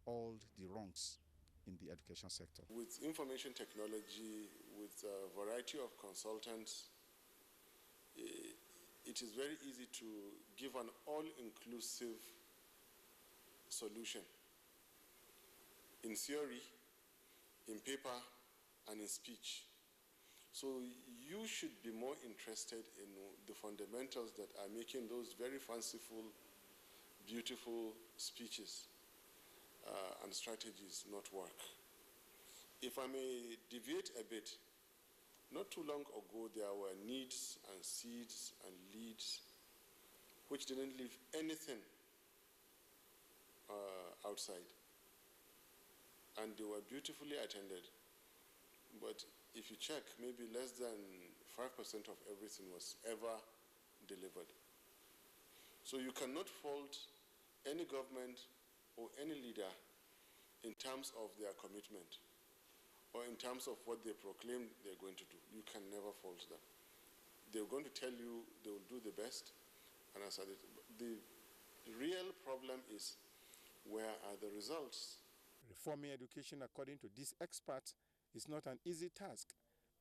all the wrongs in the education sector. With information technology, with a variety of consultants, it is very easy to give an all-inclusive solution in theory, in paper, and in speech. So you should be more interested in the fundamentals that are making those very fanciful, beautiful speeches and strategies not work. If I may deviate a bit, not too long ago there were needs and seeds and leads which didn't leave anything outside, and they were beautifully attended. But if you check, maybe less than 5% of everything was ever delivered. So you cannot fault any government or any leader in terms of their commitment or in terms of what they proclaim they're going to do. You can never fault them. They're going to tell you they will do the best, and as I said, the real problem is, where are the results? Reforming education, according to these experts, is not an easy task,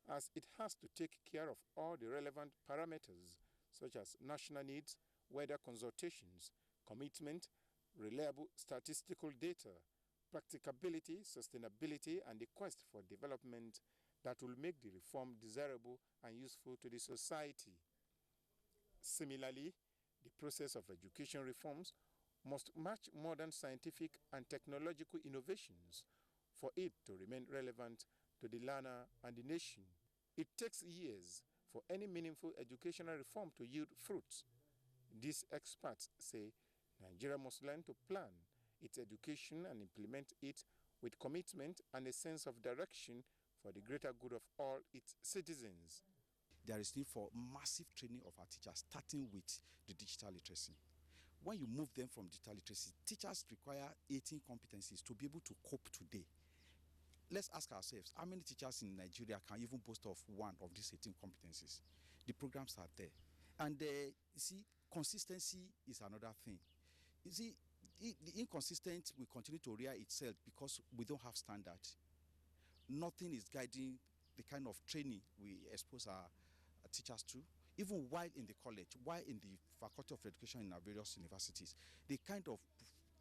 as it has to take care of all the relevant parameters, such as national needs, weather consultations, commitment, reliable statistical data, practicability, sustainability, and the quest for development that will make the reform desirable and useful to the society. Similarly, the process of education reforms must match modern scientific and technological innovations for it to remain relevant to the learner and the nation. It takes years for any meaningful educational reform to yield fruits. These experts say Nigeria must learn to plan its education and implement it with commitment and a sense of direction for the greater good of all its citizens. There is need for massive training of our teachers, starting with the digital literacy. When you move them from digital literacy, teachers require 18 competencies to be able to cope today. Let's ask ourselves, how many teachers in Nigeria can even boast of one of these 18 competencies? The programs are there. And you see, consistency is another thing. You see, the inconsistent will continue to rear itself because we don't have standards. Nothing is guiding the kind of training we expose our teachers to. Even while in the college, while in the Faculty of Education in our various universities, the kind of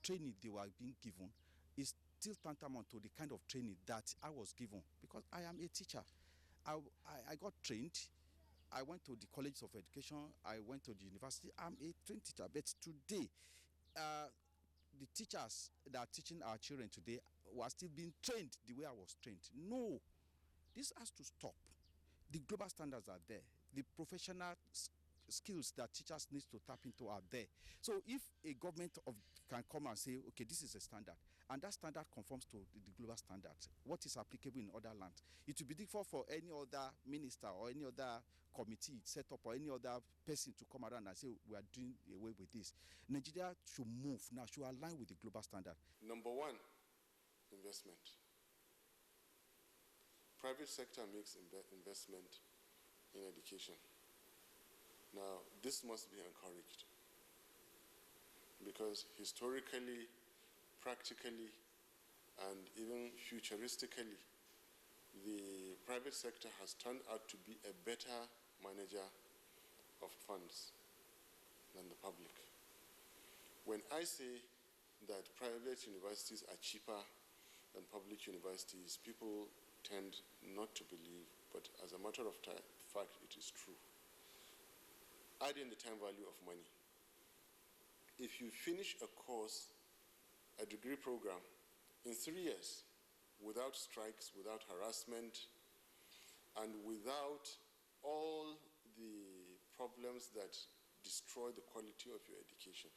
training they were being given is still tantamount to the kind of training that I was given, because I am a teacher. I got trained. I went to the College of Education. I went to the university. I'm a trained teacher. But today, the teachers that are teaching our children today were still being trained the way I was trained. No, this has to stop. The global standards are there. The professional skills that teachers need to tap into are there. So if a government can come and say, okay, this is a standard, and that standard conforms to the global standards, what is applicable in other lands, it will be difficult for any other minister or any other committee set up or any other person to come around and say, we are doing away with this. Nigeria should move now, should align with the global standard. Number one, investment. Private sector makes investment in education. Now, this must be encouraged, because historically, practically, and even futuristically, the private sector has turned out to be a better manager of funds than the public. When I say that private universities are cheaper than public universities, people tend not to believe, but as a matter of fact, it is true. Add in the time value of money. If you finish a course, a degree program, in 3 years, without strikes, without harassment, and without all the problems that destroy the quality of your education,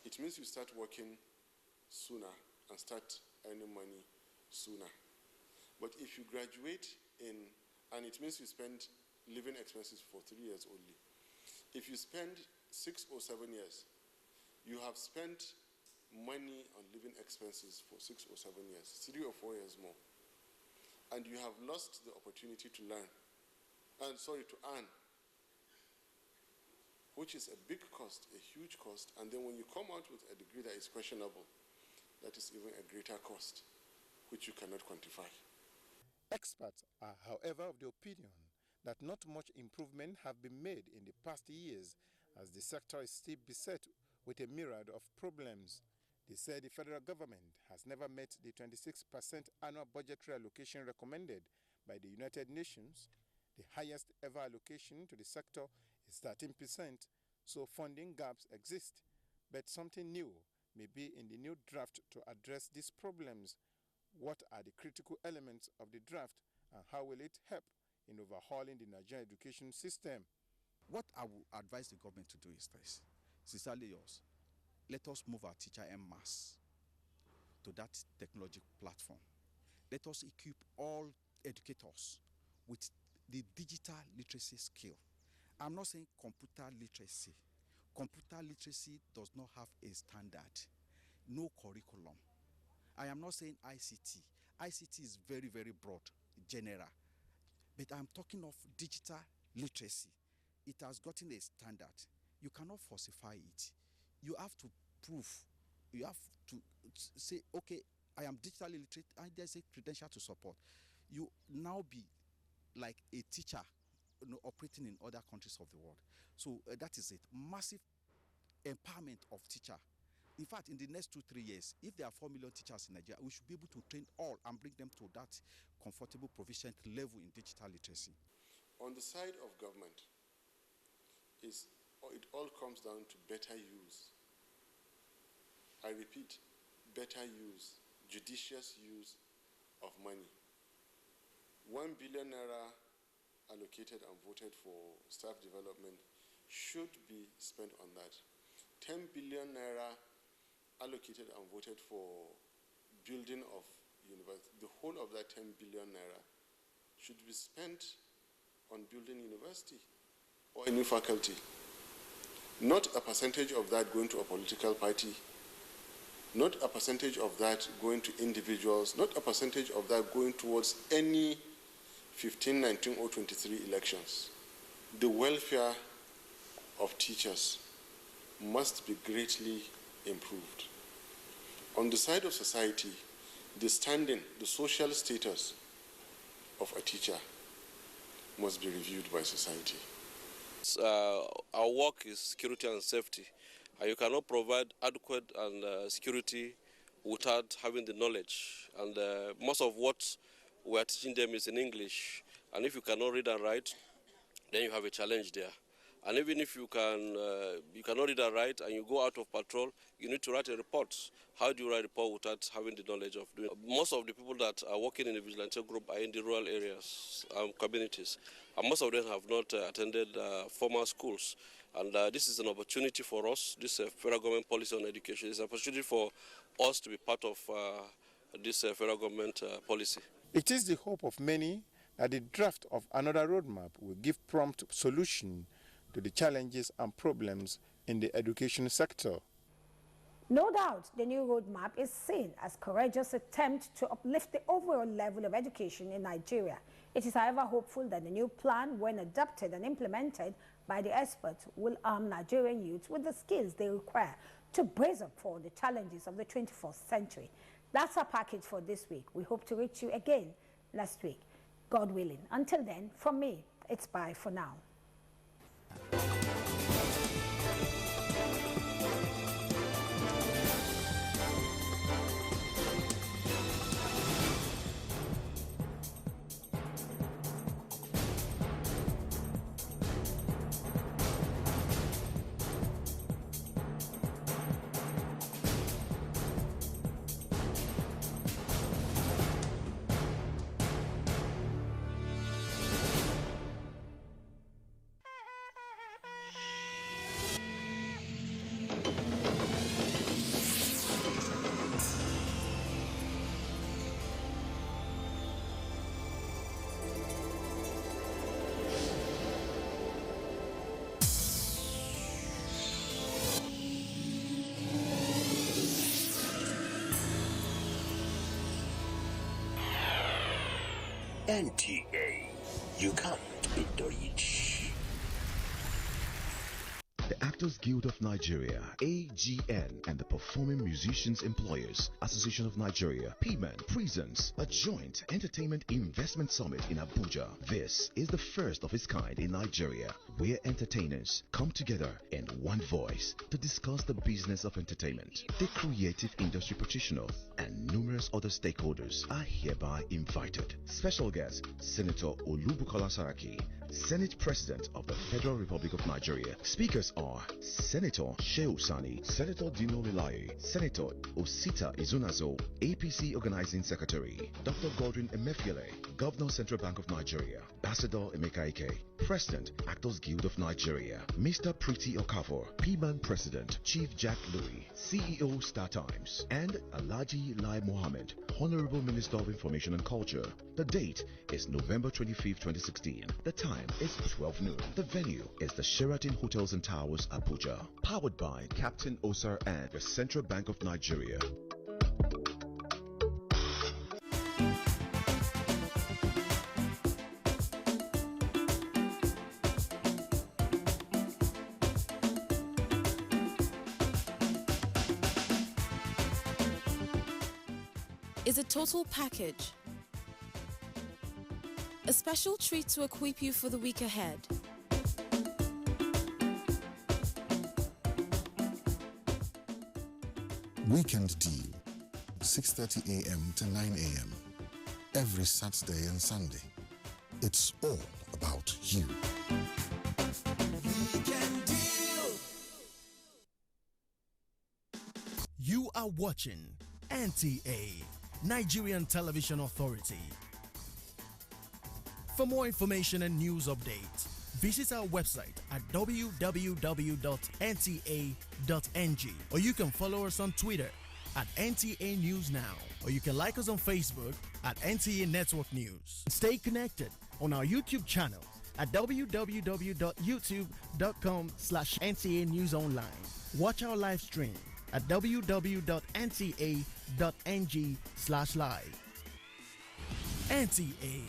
it means you start working sooner and start earning money sooner. But if you graduate and it means you spend living expenses for 3 years only. If you spend 6 or 7 years, you have spent money on living expenses for 6 or 7 years, 3 or 4 years more. And you have lost the opportunity to earn, which is a big cost, a huge cost. And then when you come out with a degree that is questionable, that is even a greater cost, which you cannot quantify. Experts are, however, of the opinion that not much improvement have been made in the past years, as the sector is still beset with a myriad of problems. They said the federal government has never met the 26% annual budgetary allocation recommended by the United Nations. The highest ever allocation to the sector is 13%, so funding gaps exist. But something new may be in the new draft to address these problems. What are the critical elements of the draft, and how will it help in overhauling the Nigerian education system? What I would advise the government to do is this. Sincerely yours, let us move our teacher en masse to that technology platform. Let us equip all educators with the digital literacy skill. I'm not saying computer literacy. Computer literacy does not have a standard, no curriculum. I am not saying ICT. ICT is very, very broad, general. But I'm talking of digital literacy. It has gotten a standard. You cannot falsify it. You have to prove. You have to say, okay, I am digitally literate, and there's a credential to support. You now be like a teacher, operating in other countries of the world. So that is it. Massive empowerment of teacher. In fact, in the next 2-3 years, if there are 4 million teachers in Nigeria, we should be able to train all and bring them to that comfortable, proficient level in digital literacy. On the side of government, it all comes down to better use. I repeat, better use, judicious use of money. 1 billion naira allocated and voted for staff development should be spent on that. 10 billion naira allocated and voted for building of university. The whole of that 10 billion naira should be spent on building university or a new faculty. Not a percentage of that going to a political party, not a percentage of that going to individuals, not a percentage of that going towards any 15, 19, or 23 elections. The welfare of teachers must be greatly improved. On the side of society, the standing, the social status of a teacher must be reviewed by society. Our work is security and safety. You cannot provide adequate and security without having the knowledge. And most of what we are teaching them is in English. And if you cannot read and write, then you have a challenge there. And even if you cannot read and write and you go out of patrol, you need to write a report. How do you write a report without having the knowledge of doing it? Most of the people that are working in the vigilante group are in the rural areas, communities. And most of them have not attended formal schools. And this is an opportunity for us. This federal government policy on education is an opportunity for us to be part of this federal government policy. It is the hope of many that the draft of another roadmap will give prompt solution to the challenges and problems in the education sector. No doubt, the new roadmap is seen as a courageous attempt to uplift the overall level of education in Nigeria. It is, however, hopeful that the new plan, when adopted and implemented by the experts, will arm Nigerian youths with the skills they require to brace up for the challenges of the 21st century. That's our package for this week. We hope to reach you again next week, God willing. Until then, from me, it's bye for now. NTA, you can't beat the reach. The Actors Guild of Nigeria, AGN, and the Performing Musicians Employers Association of Nigeria, PMAN, presents a joint entertainment investment summit in Abuja. This is the first of its kind in Nigeria, where entertainers come together in one voice to discuss the business of entertainment. The creative industry practitioners and numerous other stakeholders are hereby invited. Special guest, Senator Olubukola Saraki, Senate President of the Federal Republic of Nigeria. Speakers are Senator Shehu Sani, Senator Dino Lilaye, Senator Osita Izunazo, APC Organizing Secretary, Dr. Godwin Emefiele, Governor Central Bank of Nigeria, Ambassador Emeka Ike, President, Actors Guild of Nigeria, Mr. Priti Okafor, PMAN President, Chief Jack Louis, CEO Star Times, and Alhaji Lai Mohammed, Honorable Minister of Information and Culture. The date is November 25th, 2016. The time is 12 noon. The venue is the Sheraton Hotels and Towers, Abuja. Powered by Captain Osar and the Central Bank of Nigeria. Is a total package. A special treat to equip you for the week ahead. Weekend Deal, 6:30 a.m. to 9 a.m. every Saturday and Sunday. It's all about you. Weekend Deal. You are watching NTA, Nigerian Television Authority. For more information and news updates, visit our website at www.nta.ng, or you can follow us on Twitter at NTA News Now, or you can like us on Facebook at NTA Network News. Stay connected on our YouTube channel at www.youtube.com/NTA News Online. Watch our live stream at www.nta.ng/live. NTA.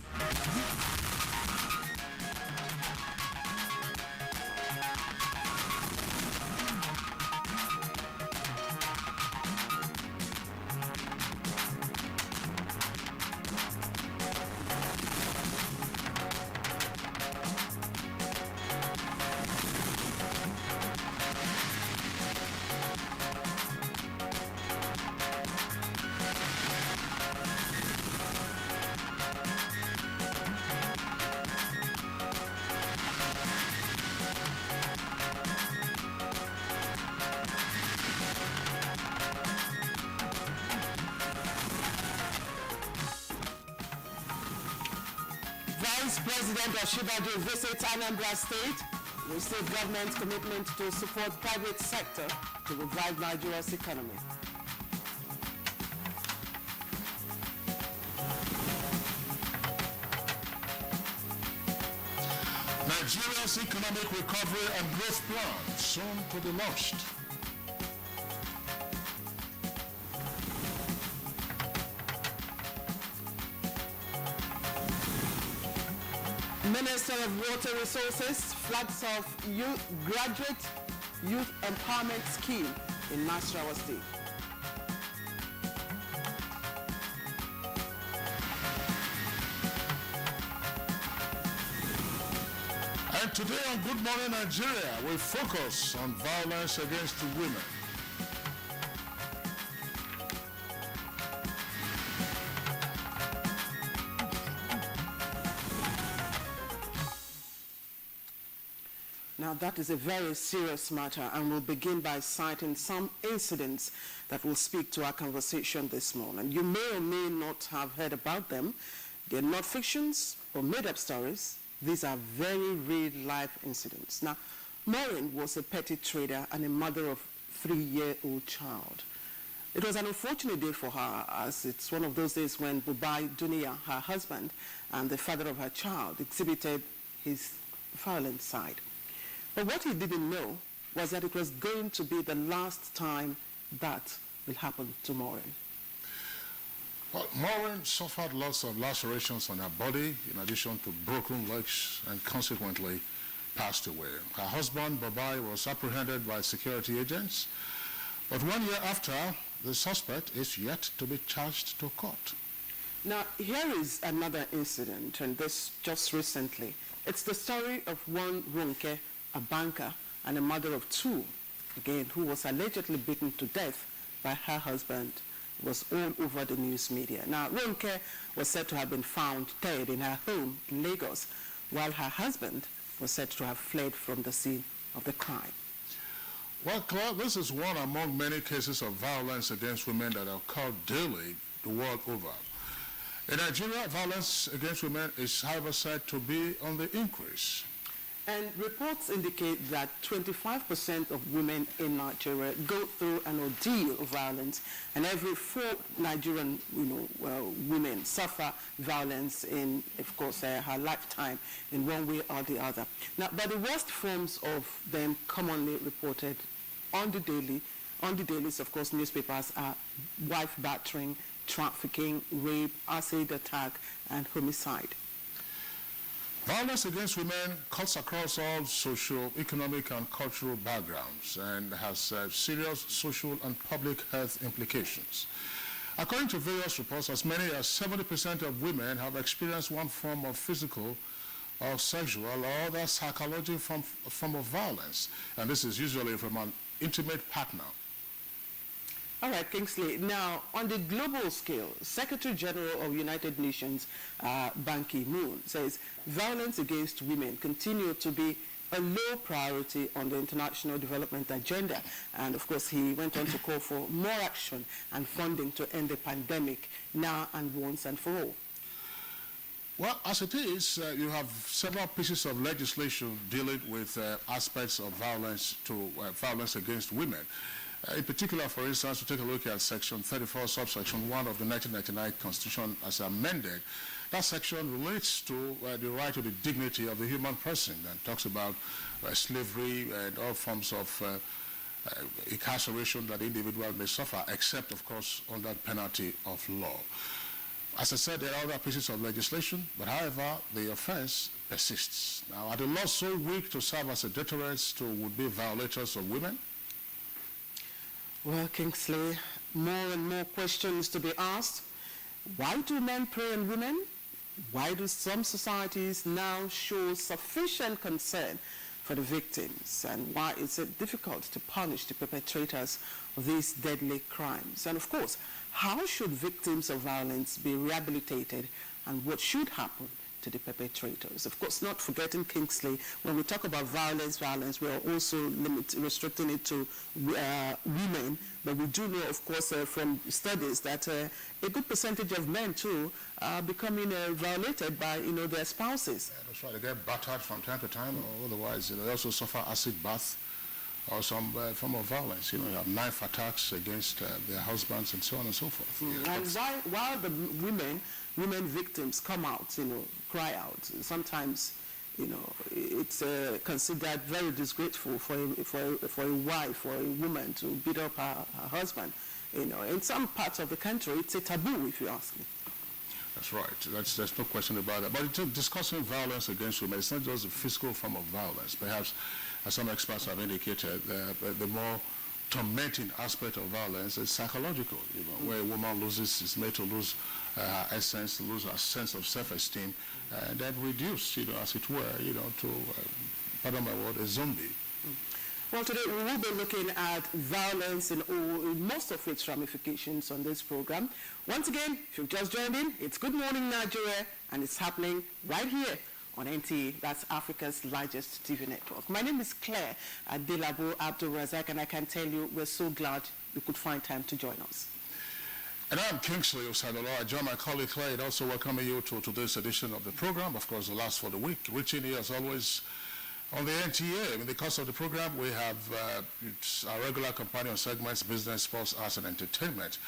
Vice President Oshibaju visits Anambra State. We see government's commitment to support private sector to revive Nigeria's economy. Nigeria's economic recovery and growth plan soon to be launched. Minister of Water Resources flags off graduate youth empowerment scheme in Nasarawa State. And today on Good Morning Nigeria, we focus on violence against women. Now that is a very serious matter, and we'll begin by citing some incidents that will speak to our conversation this morning. You may or may not have heard about them. They're not fictions or made-up stories. These are very real-life incidents. Now, Maureen was a petty trader and a mother of a 3-year-old child. It was an unfortunate day for her, as it's one of those days when Bubai Dunia, her husband, and the father of her child exhibited his violent side. But what he didn't know was that it was going to be the last time that will happen to Maureen. Well, Maureen suffered lots of lacerations on her body, in addition to broken legs, and consequently, passed away. Her husband, Babai, was apprehended by security agents, but 1 year after, the suspect is yet to be charged to court. Now, here is another incident, and this just recently. It's the story of one Ronke, a banker, and a mother of two, again, who was allegedly beaten to death by her husband. It was all over the news media. Now, Ronke was said to have been found dead in her home in Lagos, while her husband was said to have fled from the scene of the crime. Well, Claude, this is one among many cases of violence against women that occur daily the world over. In Nigeria, violence against women is, however, said to be on the increase. And reports indicate that 25% of women in Nigeria go through an ordeal of violence, and every 4 Nigerian women suffer violence in, of course, her lifetime in one way or the other. Now, but the worst forms of them commonly reported on the dailies, of course, newspapers are wife battering, trafficking, rape, acid attack, and homicide. Violence against women cuts across all social, economic, and cultural backgrounds and has serious social and public health implications. According to various reports, as many as 70% of women have experienced one form of physical or sexual or other psychological form of violence, and this is usually from an intimate partner. All right, Kingsley. Now, on the global scale, Secretary General of United Nations, Ban Ki-moon, says violence against women continue to be a low priority on the international development agenda. And, of course, he went on to call for more action and funding to end the pandemic now and once and for all. Well, as it is, you have several pieces of legislation dealing with aspects of violence against women. In particular, for instance, to take a look at Section 34, subsection 1 of the 1999 Constitution as amended, that section relates to the right to the dignity of the human person and talks about slavery and all forms of incarceration that the individual may suffer, except, of course, under the penalty of law. As I said, there are other pieces of legislation, but however, the offense persists. Now, are the laws so weak to serve as a deterrent to would-be violators of women? Well, Kingsley, more and more questions to be asked. Why do men prey on women? Why do some societies now show sufficient concern for the victims? And why is it difficult to punish the perpetrators of these deadly crimes? And of course, how should victims of violence be rehabilitated, and what should happen to the perpetrators? Of course, not forgetting, Kingsley, when we talk about violence, we are also restricting it to women, but we do know, of course, from studies that a good percentage of men, too, are becoming violated by, their spouses. Yeah, that's right. They get battered from time to time, or otherwise, they also suffer acid bath or some form of violence. You have knife attacks against their husbands and so on and so forth. And while the women victims come out, cry out, sometimes, it's considered very disgraceful for a wife or a woman to beat up her husband. In some parts of the country, it's a taboo, if you ask me. That's right. There's no question about that. But discussing violence against women, it's not just a physical form of violence. Perhaps, as some experts have indicated, the more tormenting aspect of violence is psychological, where a woman is made to lose her essence, lose her sense of self-esteem, and then reduced, as it were, to, pardon my word, a zombie. Well, today we will be looking at violence in most of its ramifications on this program. Once again, if you've just joined in, it's Good Morning Nigeria, and it's happening right here on NTA, that's Africa's largest TV network. My name is Claire Adelabo Abdul Razak, and I can tell you we're so glad you could find time to join us. And I'm Kingsley Osadola. I join my colleague Claire and also welcoming you to today's edition of the program, of course, the last for the week. Reaching here, as always, on the NTA. In the course of the program, we have our regular companion segments, business, sports, arts, and entertainment.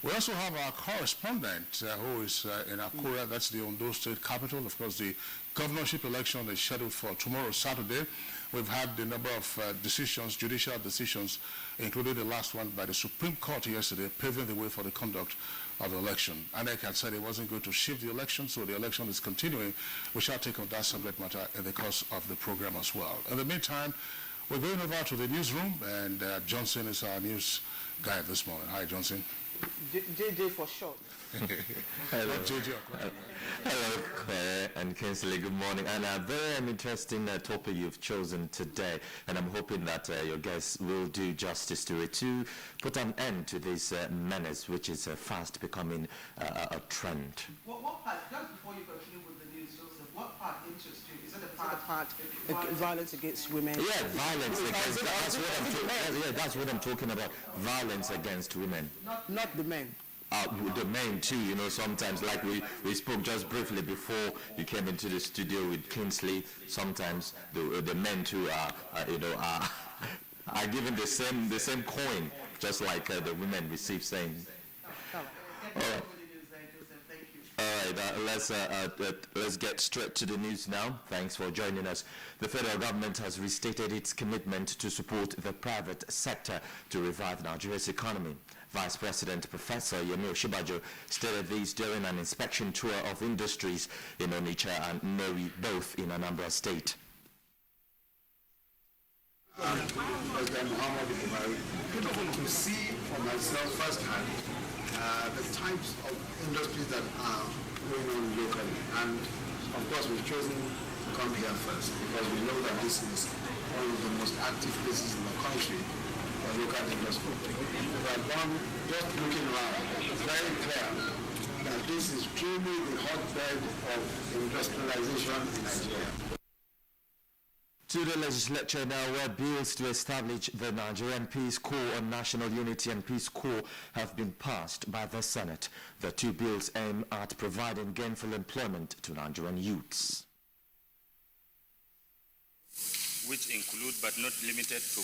We also have our correspondent who is in Akura, that's the Ondo State capital. Of course, the governorship election is scheduled for tomorrow, Saturday. we've had a number of decisions, judicial decisions, including the last one by the Supreme Court yesterday, paving the way for the conduct of the election. INEC had said it wasn't going to shift the election, so the election is continuing. We shall take on that subject matter in the course of the program as well. In the meantime, we're going over to the newsroom, and Johnson is our news guy this morning. Hi, Johnson. JJ for short. Hello. JJ. Hello, Claire and Kinsley. Good morning. And a very interesting topic you've chosen today. And I'm hoping that your guests will do justice to it to put an end to this menace, which is fast becoming a trend. What part, just before you continue with the news, Joseph, what part interests you? Is it the part violence against women? Yeah, violence against, that's what I'm talking about. Violence against women. Not the men. The men too, you know, sometimes like we spoke just briefly before you came into the studio with Kinsley, sometimes the men too are given the same coin, just like the women receive same. All right, let's get straight to the news now. Thanks for joining us. The federal government has restated its commitment to support the private sector to revive Nigeria's economy. Vice President Professor Yemi Oshibajo stated this during an inspection tour of industries in Onitsha and Nnewi, both in Anambra State. President Muhammad Buhari, beautiful to see for myself firsthand the types of industries that are going on locally. And of course, we've chosen to come here first because we know that this is one of the most active places in the country for local industry. We have gone just looking around. It's very clear that this is truly the hotbed of industrialization in Nigeria. To the legislature now, where bills to establish the Nigerian Peace Corps on national unity and Peace Corps have been passed by the Senate. The two bills aim at providing gainful employment to Nigerian youths, which include but not limited to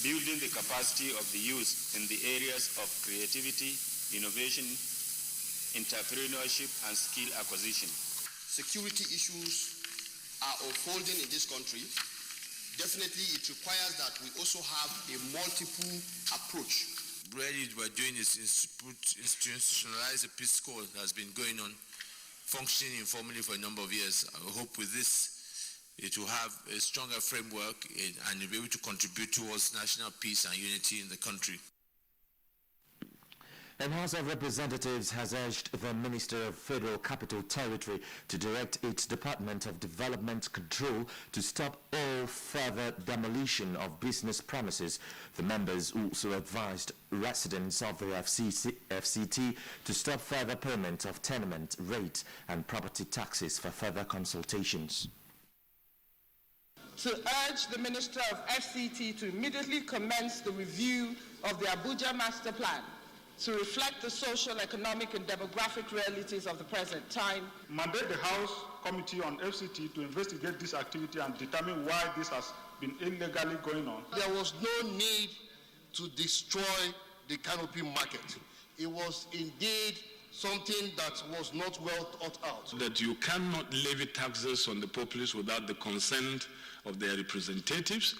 building the capacity of the youth in the areas of creativity, innovation, entrepreneurship, and skill acquisition. Security issues are unfolding in this country. Definitely it requires that we also have a multiple approach. What we're doing is institutionalize a peace corps that has been going on, functioning informally for a number of years. I hope with this it will have a stronger framework and will be able to contribute towards national peace and unity in the country. The House of Representatives has urged the Minister of Federal Capital Territory to direct its Department of Development Control to stop all further demolition of business premises. The members also advised residents of the FCT to stop further payment of tenement, rate and property taxes for further consultations. To urge the Minister of FCT to immediately commence the review of the Abuja Master Plan to reflect the social, economic and demographic realities of the present time. Mandate the House Committee on FCT to investigate this activity and determine why this has been illegally going on. There was no need to destroy the canopy market. It was indeed something that was not well thought out. That you cannot levy taxes on the populace without the consent of their representatives.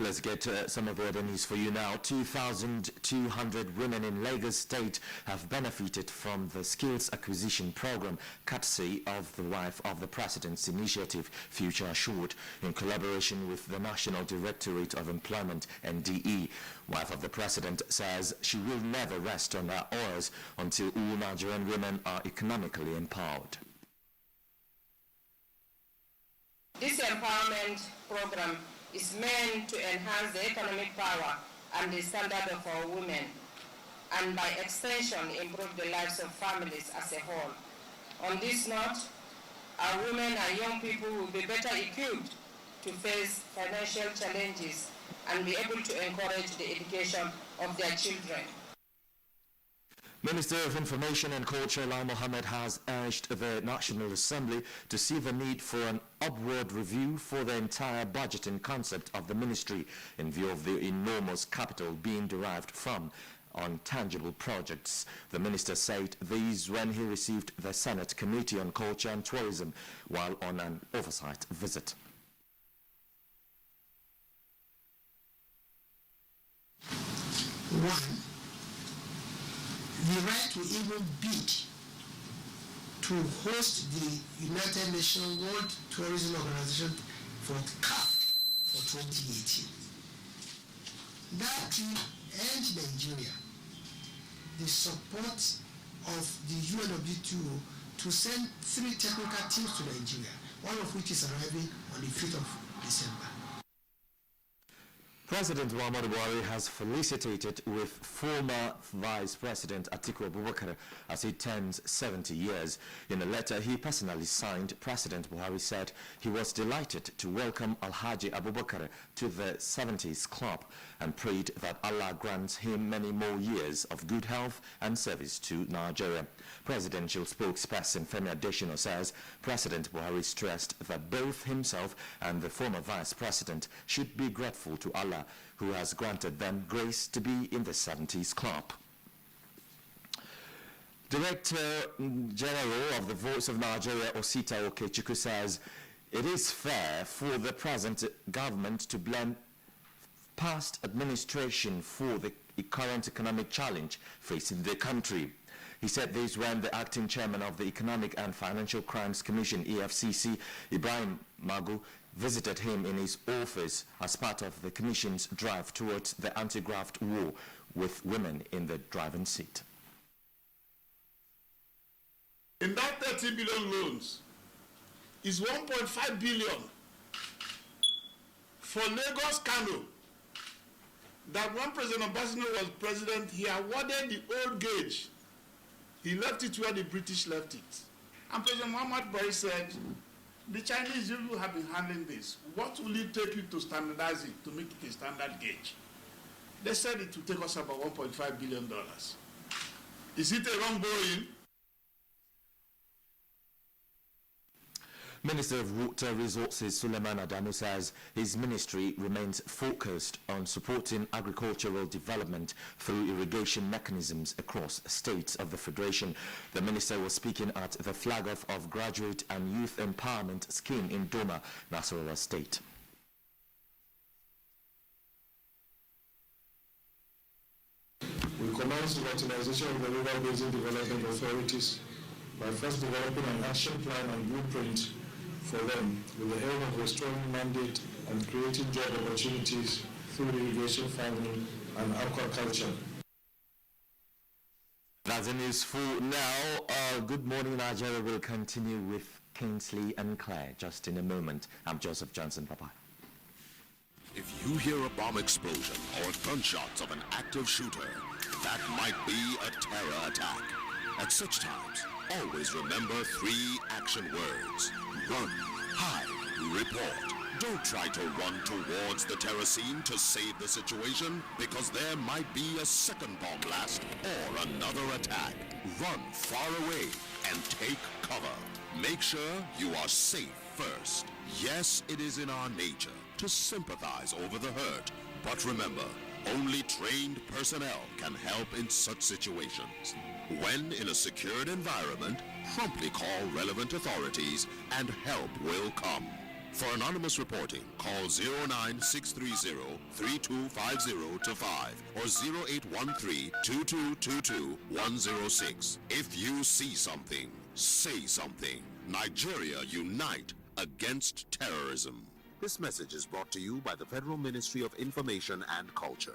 Let's get some of the other news for you now. 2,200 women in Lagos State have benefited from the Skills Acquisition Program, courtesy of the wife of the President's initiative, Future Assured, in collaboration with the National Directorate of Employment, NDE. Wife of the President says she will never rest on her oars until all Nigerian women are economically empowered. This empowerment program is meant to enhance the economic power and the standard of our women, and by extension improve the lives of families as a whole. On this note, our women and young people will be better equipped to face financial challenges and be able to encourage the education of their children. Minister of Information and Culture Lai Mohammed has urged the National Assembly to see the need for an upward review for the entire budgeting concept of the ministry in view of the enormous capital being derived from intangible projects. The minister said these when he received the Senate Committee on Culture and Tourism while on an oversight visit. One, the right to even bid to host the United Nations World Tourism Organization for CAP for 2018. That will end Nigeria the support of the UNWTO to send 3 technical teams to Nigeria, one of which is arriving on the 5th of December. President Muhammadu Buhari has felicitated with former Vice President Atiku Abubakar as he turns 70 years. In a letter he personally signed, President Buhari said he was delighted to welcome Alhaji Abubakar to the 70s club and prayed that Allah grants him many more years of good health and service to Nigeria. Presidential spokesperson Femi Adesina says President Buhari stressed that both himself and the former Vice President should be grateful to Allah, who has granted them grace to be in the 70s club. Director General of the Voice of Nigeria, Osita Okechukwu, says it is fair for the present government to blame past administration for the current economic challenge facing the country. He said this when the acting chairman of the Economic and Financial Crimes Commission, EFCC, Ibrahim Magu, visited him in his office as part of the Commission's drive towards the anti-graft war with women in the driving seat. In that 30 billion loans is 1.5 billion for Lagos Kano. That when President Obasanjo was president, he awarded the old gauge. He left it where the British left it. And President Muhammad Buhari said, the Chinese, you have been handling this. What will it take you to standardize it, to make it a standard gauge? They said it will take us about $1.5 billion. Is it a wrong borrowing? Minister of Water Resources Suleiman Adamu says his ministry remains focused on supporting agricultural development through irrigation mechanisms across states of the Federation. The minister was speaking at the flag-off of Graduate and Youth Empowerment Scheme in Doma, Nasarawa State. We commenced the revitalization of the River Basin Development Authorities by first developing an action plan and blueprint for them with the aim of restoring mandate and creating job opportunities through irrigation farming and aquaculture. That's the news for now. Good Morning Nigeria will continue with Kingsley and Claire just in a moment. I'm Joseph Johnson. Bye-bye. If you hear a bomb explosion or gunshots of an active shooter, that might be a terror attack. At such times, always remember 3 action words. Run, hide, report. Don't try to run towards the terror scene to save the situation, because there might be a second bomb blast or another attack. Run far away and take cover. Make sure you are safe first. Yes, it is in our nature to sympathize over the hurt, but remember, only trained personnel can help in such situations. When in a secured environment, promptly call relevant authorities and help will come. For anonymous reporting, call 09630-3250-5 or 0813-2222-106. If you see something, say something. Nigeria unite against terrorism. This message is brought to you by the Federal Ministry of Information and Culture.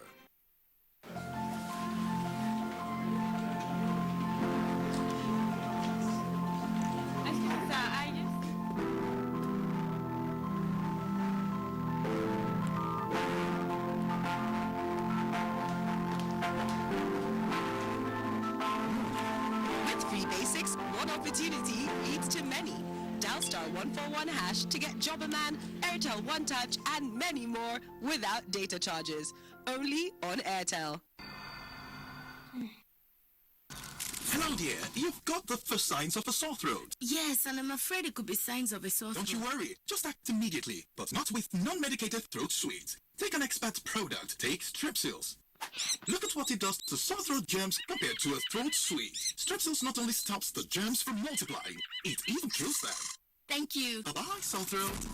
With free basics, one opportunity leads to many. Dial *141# to get Jobberman, Airtel One Touch, and many more without data charges. Only on Airtel. Hello, dear. You've got the first signs of a sore throat. Yes, and I'm afraid it could be signs of a sore throat. Don't you worry. Just act immediately, but not with non-medicated throat sweets. Take an expert product. Take Strepsils. Look at what it does to sore throat germs compared to a throat sweet. Strepsils not only stops the germs from multiplying, it even kills them. Thank you. Bye-bye, sore throat.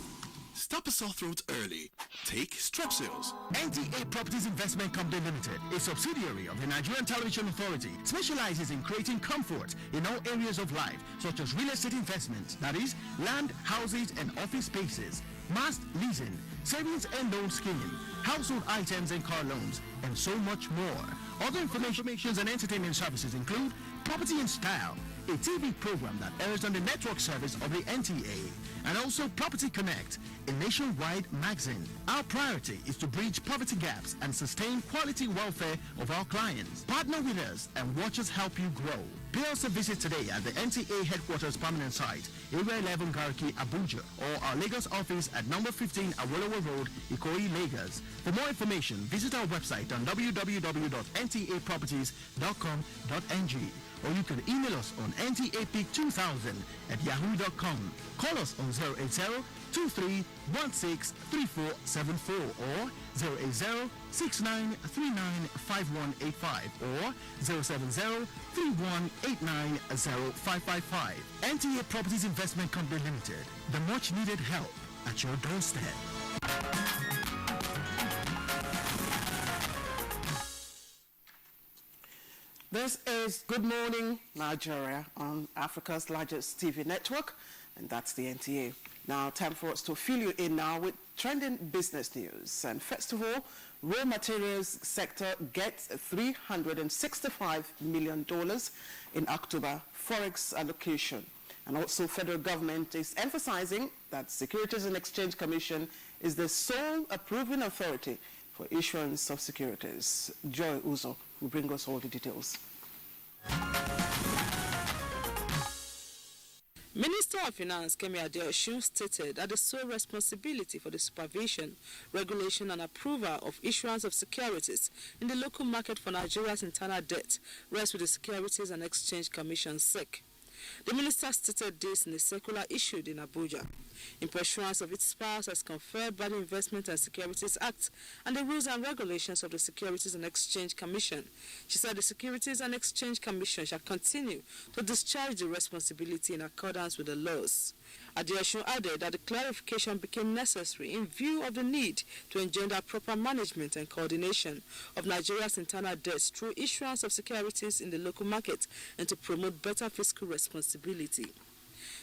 Stop a sore throat early. Take Strepsils. NTA Properties Investment Company Limited, a subsidiary of the Nigerian Television Authority, specializes in creating comfort in all areas of life, such as real estate investments, that is, land, houses, and office spaces, mast leasing, savings and loan scheme, household items and car loans, and so much more. Other information and entertainment services include Property in Style, a TV program that airs on the network service of the NTA, and also Property Connect, a nationwide magazine. Our priority is to bridge poverty gaps and sustain quality welfare of our clients. Partner with us and watch us help you grow. Pay us a visit today at the NTA headquarters permanent site, Area 11 Garki, Abuja, or our Lagos office at number 15 Awolowo Road, Ikoyi, Lagos. For more information, visit our website on www.ntaproperties.com.ng, or you can email us on ntapeak2000@yahoo.com. Call us on 080-2316-3474 or 080-6939-5185 or 070-3189-0555. NTA Properties Investment Company Limited. The much needed help at your doorstep. This is Good Morning Nigeria on Africa's largest TV network, and that's the NTA. Now, time for us to fill you in now with trending business news. And first of all, raw materials sector gets $365 million in October Forex allocation. And also, federal government is emphasizing that Securities and Exchange Commission is the sole approving authority for issuance of securities. Joy Uzo will bring us all the details. Minister of Finance Kemi Adeosun stated that the sole responsibility for the supervision, regulation and approval of issuance of securities in the local market for Nigeria's internal debt rests with the Securities and Exchange Commission (SEC). The minister stated this in a circular issued in Abuja, in pursuance of its powers as conferred by the Investment and Securities Act and the rules and regulations of the Securities and Exchange Commission. She said the Securities and Exchange Commission shall continue to discharge the responsibility in accordance with the laws. Adeosun added that the clarification became necessary in view of the need to engender proper management and coordination of Nigeria's internal debts through issuance of securities in the local market and to promote better fiscal responsibility.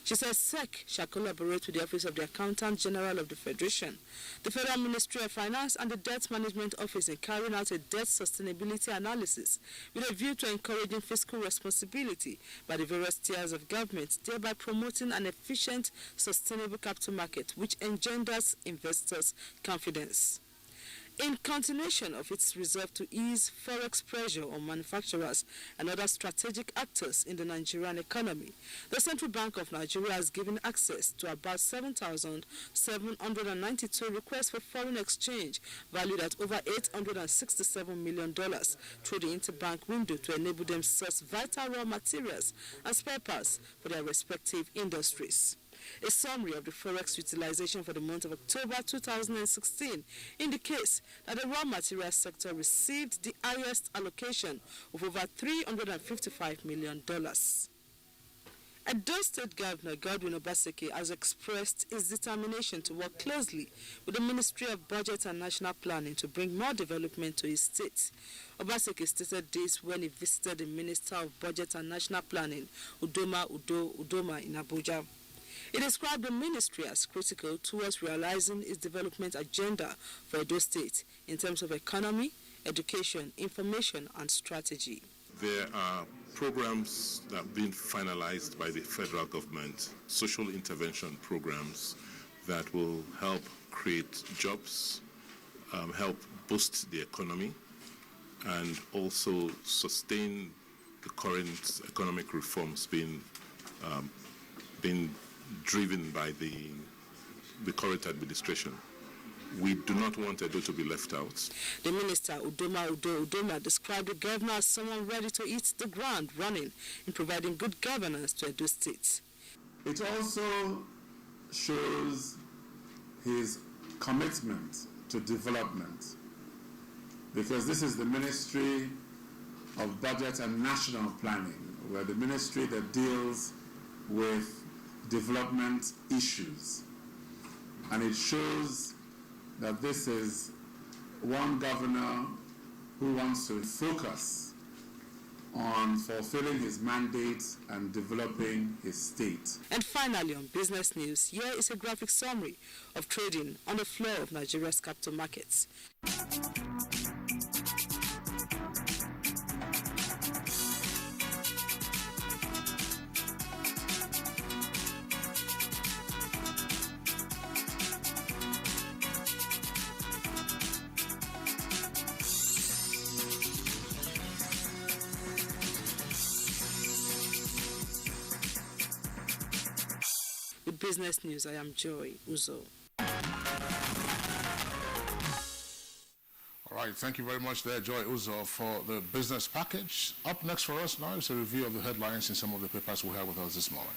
She says SEC shall collaborate with the Office of the Accountant General of the Federation, the Federal Ministry of Finance and the Debt Management Office in carrying out a debt sustainability analysis with a view to encouraging fiscal responsibility by the various tiers of government, thereby promoting an efficient, sustainable capital market which engenders investors' confidence. In continuation of its resolve to ease forex pressure on manufacturers and other strategic actors in the Nigerian economy, the Central Bank of Nigeria has given access to about 7,792 requests for foreign exchange valued at over $867 million through the interbank window to enable them to source vital raw materials and spare parts for their respective industries. A summary of the forex utilization for the month of October 2016 indicates that the raw materials sector received the highest allocation of over $355 million. Edo State Governor Godwin Obaseki has expressed his determination to work closely with the Ministry of Budget and National Planning to bring more development to his state. Obaseki stated this when he visited the Minister of Budget and National Planning, Udoma in Abuja. He described the ministry as critical towards realizing its development agenda for Edo State in terms of economy, education, information, and strategy. There are programs that have been finalized by the federal government, social intervention programs that will help create jobs, help boost the economy, and also sustain the current economic reforms being driven by the current administration. We do not want Edo to be left out. The minister, Udoma, described the governor as someone ready to hit the ground running in providing good governance to Edo State. It also shows his commitment to development, because this is the Ministry of Budget and National Planning, where the ministry that deals with development issues. And it shows that this is one governor who wants to focus on fulfilling his mandate and developing his state. And finally, on business news, here is a graphic summary of trading on the floor of Nigeria's capital markets. With business news, I am Joy Uzo. All right, thank you very much there, Joy Uzo, for the business package. Up next for us now is a review of the headlines in some of the papers we have with us this morning.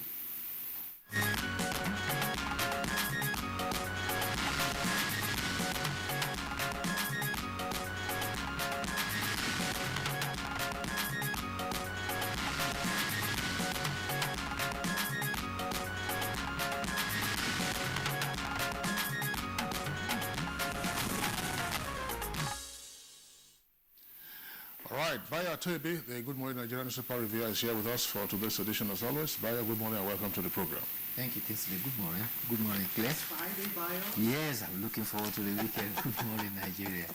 Baya Toby, the Good Morning Nigerian Newspaper Reviewer, is here with us for today's edition as always. Baya, good morning and welcome to the program. Thank you, Tinsley. Good morning. Good morning, Claire. It's Friday, Baya. Yes, I'm looking forward to the weekend. Good morning, Nigeria.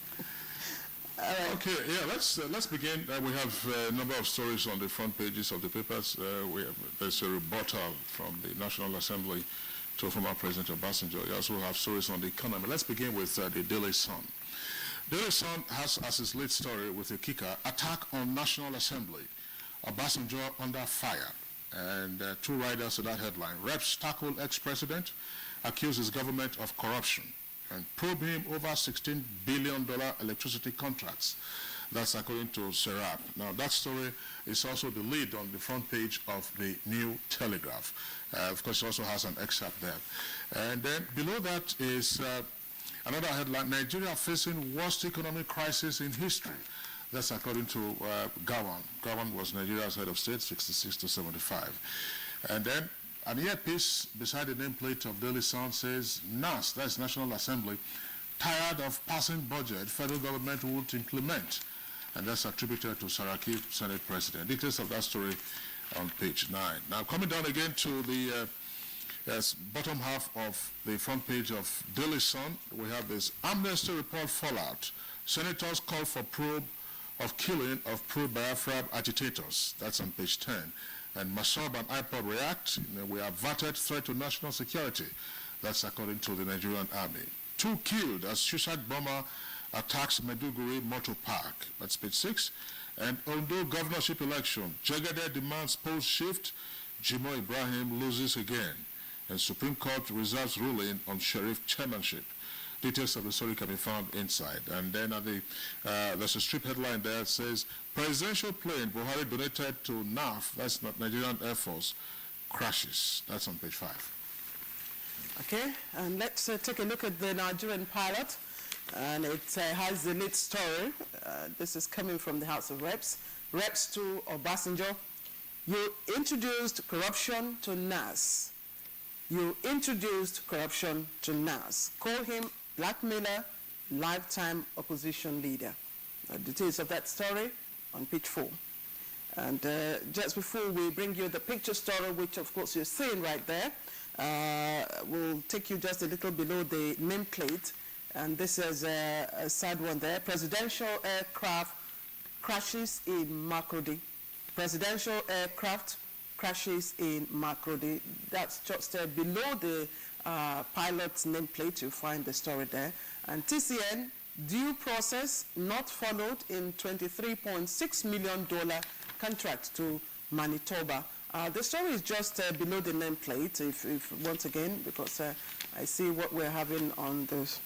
Okay, yeah, let's begin. We have a number of stories on the front pages of the papers. There's a rebuttal from the National Assembly to former President Obasanjo. We also have stories on the economy. Let's begin with the Daily Sun. Daily Sun has as its lead story with a kicker, attack on National Assembly, Obasanjo under fire. And two writers to that headline. Reps tackle ex-president, accuse his government of corruption, and probe him over $16 billion electricity contracts. That's according to Serap. Now, that story is also the lead on the front page of the New Telegraph. Of course, it also has an excerpt there. And then below that is another headline, Nigeria facing worst economic crisis in history. That's according to Gawan. Gawan was Nigeria's head of state, 66 to 75. And then an earpiece beside the nameplate of Daily Sun says, NAS, that's National Assembly, tired of passing budget federal government would implement. And that's attributed to Saraki, Senate President. Details of that story on page 9. Now, coming down again to the bottom half of the front page of Daily Sun, we have this amnesty report fallout. Senators call for probe of killing of pro-Biafra agitators. That's on page 10. And Masob and IPOD react. We averted threat to national security. That's according to the Nigerian Army. 2 killed as suicide bomber attacks Meduguri Motor Park. That's page 6. And Ondo governorship election. Jagade demands post shift. Jimo Ibrahim loses again. And Supreme Court reserves ruling on sheriff chairmanship. Details of the story can be found inside. And then at there's a strip headline there that says, presidential plane Buhari donated to NAF, that's not Nigerian Air Force, crashes. That's on page 5. Okay, and let's take a look at the Nigerian pilot. And it has the lead story. This is coming from the House of Reps. Reps to Obasanjo. You introduced corruption to NAS. You introduced corruption to NAS. Call him blackmailer, lifetime opposition leader. Details of that story on page 4. And just before we bring you the picture story, which of course you're seeing right there, we'll take you just a little below the nameplate. And this is a sad one there. Presidential aircraft crashes in Makurdi. Presidential aircraft crashes in Makurdi. That's just below the pilot's nameplate. You'll find the story there. And TCN, due process not followed in $23.6 million contract to Manitoba. The story is just below the nameplate, if once again, because I see what we're having on this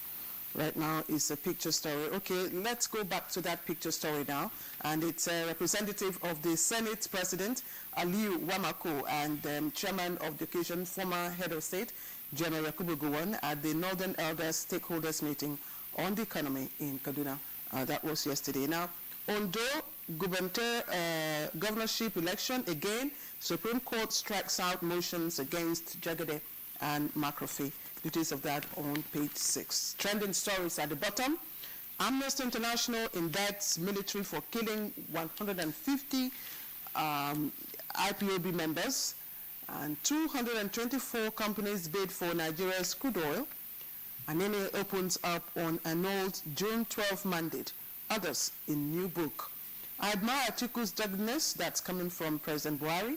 right now is a picture story. Okay, let's go back to that picture story now. And it's a representative of the Senate President, Aliyu Wamako, and Chairman of the occasion, former Head of State, General Yakubu Gowon, at the Northern Elders Stakeholders Meeting on the economy in Kaduna. That was yesterday. Now, Ondo governorship election, again, Supreme Court strikes out motions against Jagade and Makrofi. Details of that on page 6. Trending stories at the bottom. Amnesty International indicts military for killing 150 IPOB members, and 224 companies bid for Nigeria's crude oil. Anene opens up on annulled June 12 mandate. Others in new book. I admire Atiku's doggedness, that's coming from President Buhari.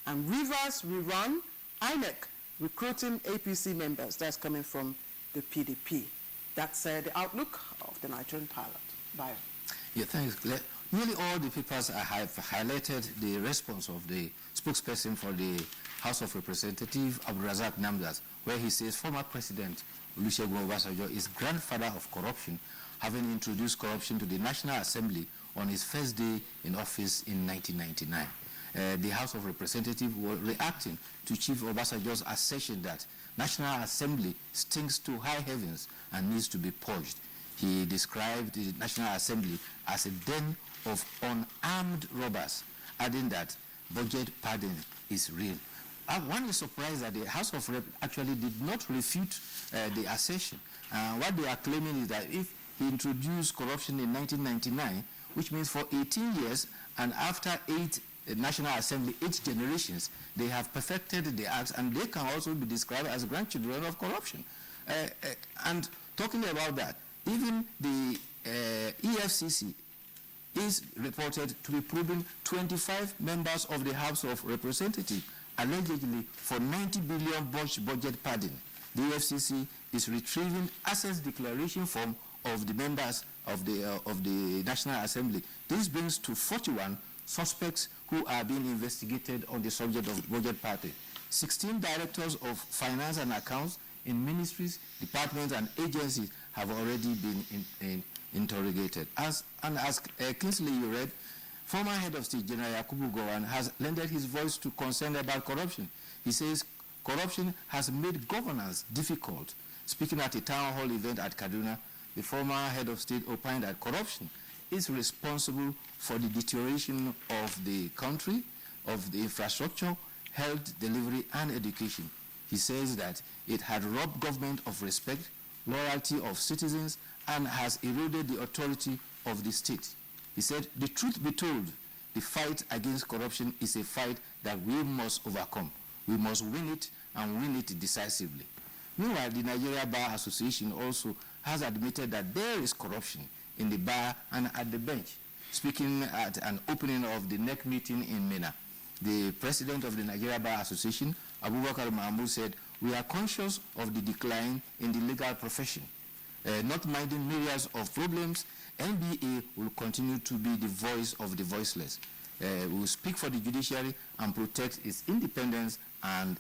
And Rivers rerun, INEC recruiting APC members, that's coming from the PDP. That's the outlook of the Nigerian pilot. Bio. Yeah, thanks. Nearly all the papers have highlighted the response of the spokesperson for the House of Representatives, Abdulrazak Namdas, where he says former President Olusegun Obasanjo is grandfather of corruption, having introduced corruption to the National Assembly on his first day in office in 1999. The House of Representatives were reacting to Chief Obasanjo's assertion that National Assembly stinks to high heavens and needs to be purged. He described the National Assembly as a den of unarmed robbers, adding that budget pardon is real. One is surprised that the House of Rep actually did not refute the assertion. What they are claiming is that if he introduced corruption in 1999, which means for 18 years, and after 8 National Assembly, 8 generations, they have perfected the acts, and they can also be described as grandchildren of corruption. And talking about that, even the EFCC is reported to be proving 25 members of the House of Representatives, allegedly for 90 billion budget pardon. The EFCC is retrieving assets declaration form of the members of the National Assembly. This brings to 41 suspects who are being investigated on the subject of budget pardon. 16 directors of finance and accounts in ministries, departments, and agencies have already been interrogated. As Kingsley, you read, former head of state General Yakubu Gowon has lended his voice to concern about corruption. He says corruption has made governance difficult. Speaking at a town hall event at Kaduna, the former head of state opined that corruption is responsible for the deterioration of the country, of the infrastructure, health delivery, and education. He says that it had robbed government of respect, loyalty of citizens, and has eroded the authority of the state. He said, the truth be told, the fight against corruption is a fight that we must overcome. We must win it, and win it decisively. Meanwhile, the Nigeria Bar Association also has admitted that there is corruption in the bar and at the bench. Speaking at an opening of the NEC meeting in Minna, the president of the Nigeria Bar Association, Abubakar Mahmoud, said, we are conscious of the decline in the legal profession. Not minding myriads of problems, NBA will continue to be the voice of the voiceless. We will speak for the judiciary and protect its independence and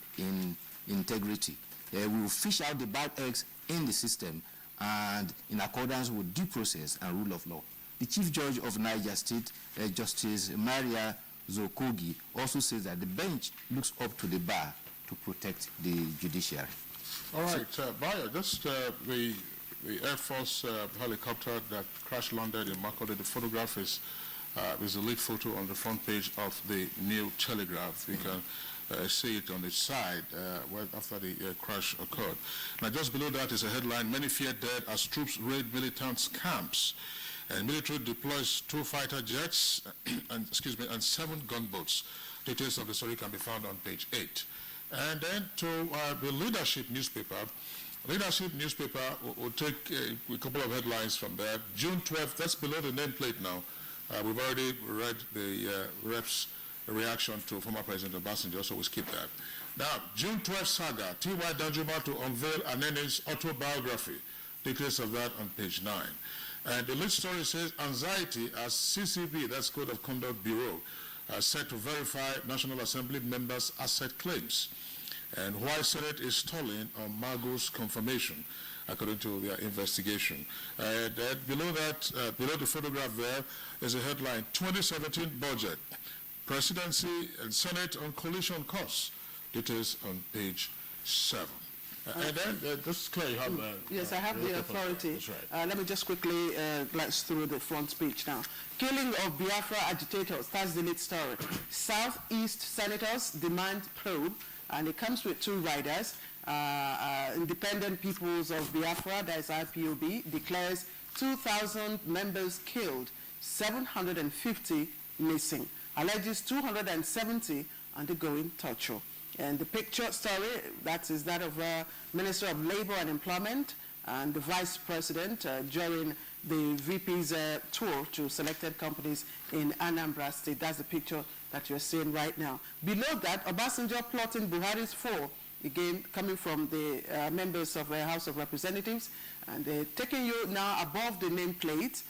integrity. We will fish out the bad eggs in the system and in accordance with due process and rule of law. The Chief Judge of Niger State, Justice Maria Zokogi, also says that the bench looks up to the bar to protect the judiciary. All right, Bayo, just the Air Force helicopter that crash landed in Makurdi, the photograph is the lead photo on the front page of the New Telegraph. You can see it on its side after the crash occurred. Now, just below that is a headline, many fear dead as troops raid militants' camps. And military deploys 2 fighter jets and 7 gunboats. Details of the story can be found on page 8. And then to the Leadership newspaper. Leadership newspaper will take a couple of headlines from there. June 12th, that's below the nameplate now. We've already read the rep's reaction to former President Obasanjo, so we'll skip that. Now, June 12th saga, T.Y. Danjuma to unveil Anene's autobiography. Details of that on page 9. And the lead story says, anxiety as CCB, that's Code of Conduct Bureau, set to verify National Assembly members' asset claims. And why Senate is stalling on Margot's confirmation, according to their investigation. Below that, below the photograph there is a headline, 2017 budget, Presidency and Senate on coalition costs. Details on page 7. And then, just clear, you have... yes, I have the authority. That's right. Let me just quickly glance through the front page now. Killing of Biafra agitators, that's the lead story. Southeast senators demand probe, and it comes with 2 riders. Independent Peoples of Biafra, that is IPOB, declares 2,000 members killed, 750 missing, alleges 270 undergoing torture. And the picture story, that is that of Minister of Labor and Employment and the Vice President during the VP's tour to selected companies in Anambra State. That's the picture that you're seeing right now. Below that, Obasanjo plotting Buhari's fall, again coming from the members of the House of Representatives, and taking you now above the nameplate.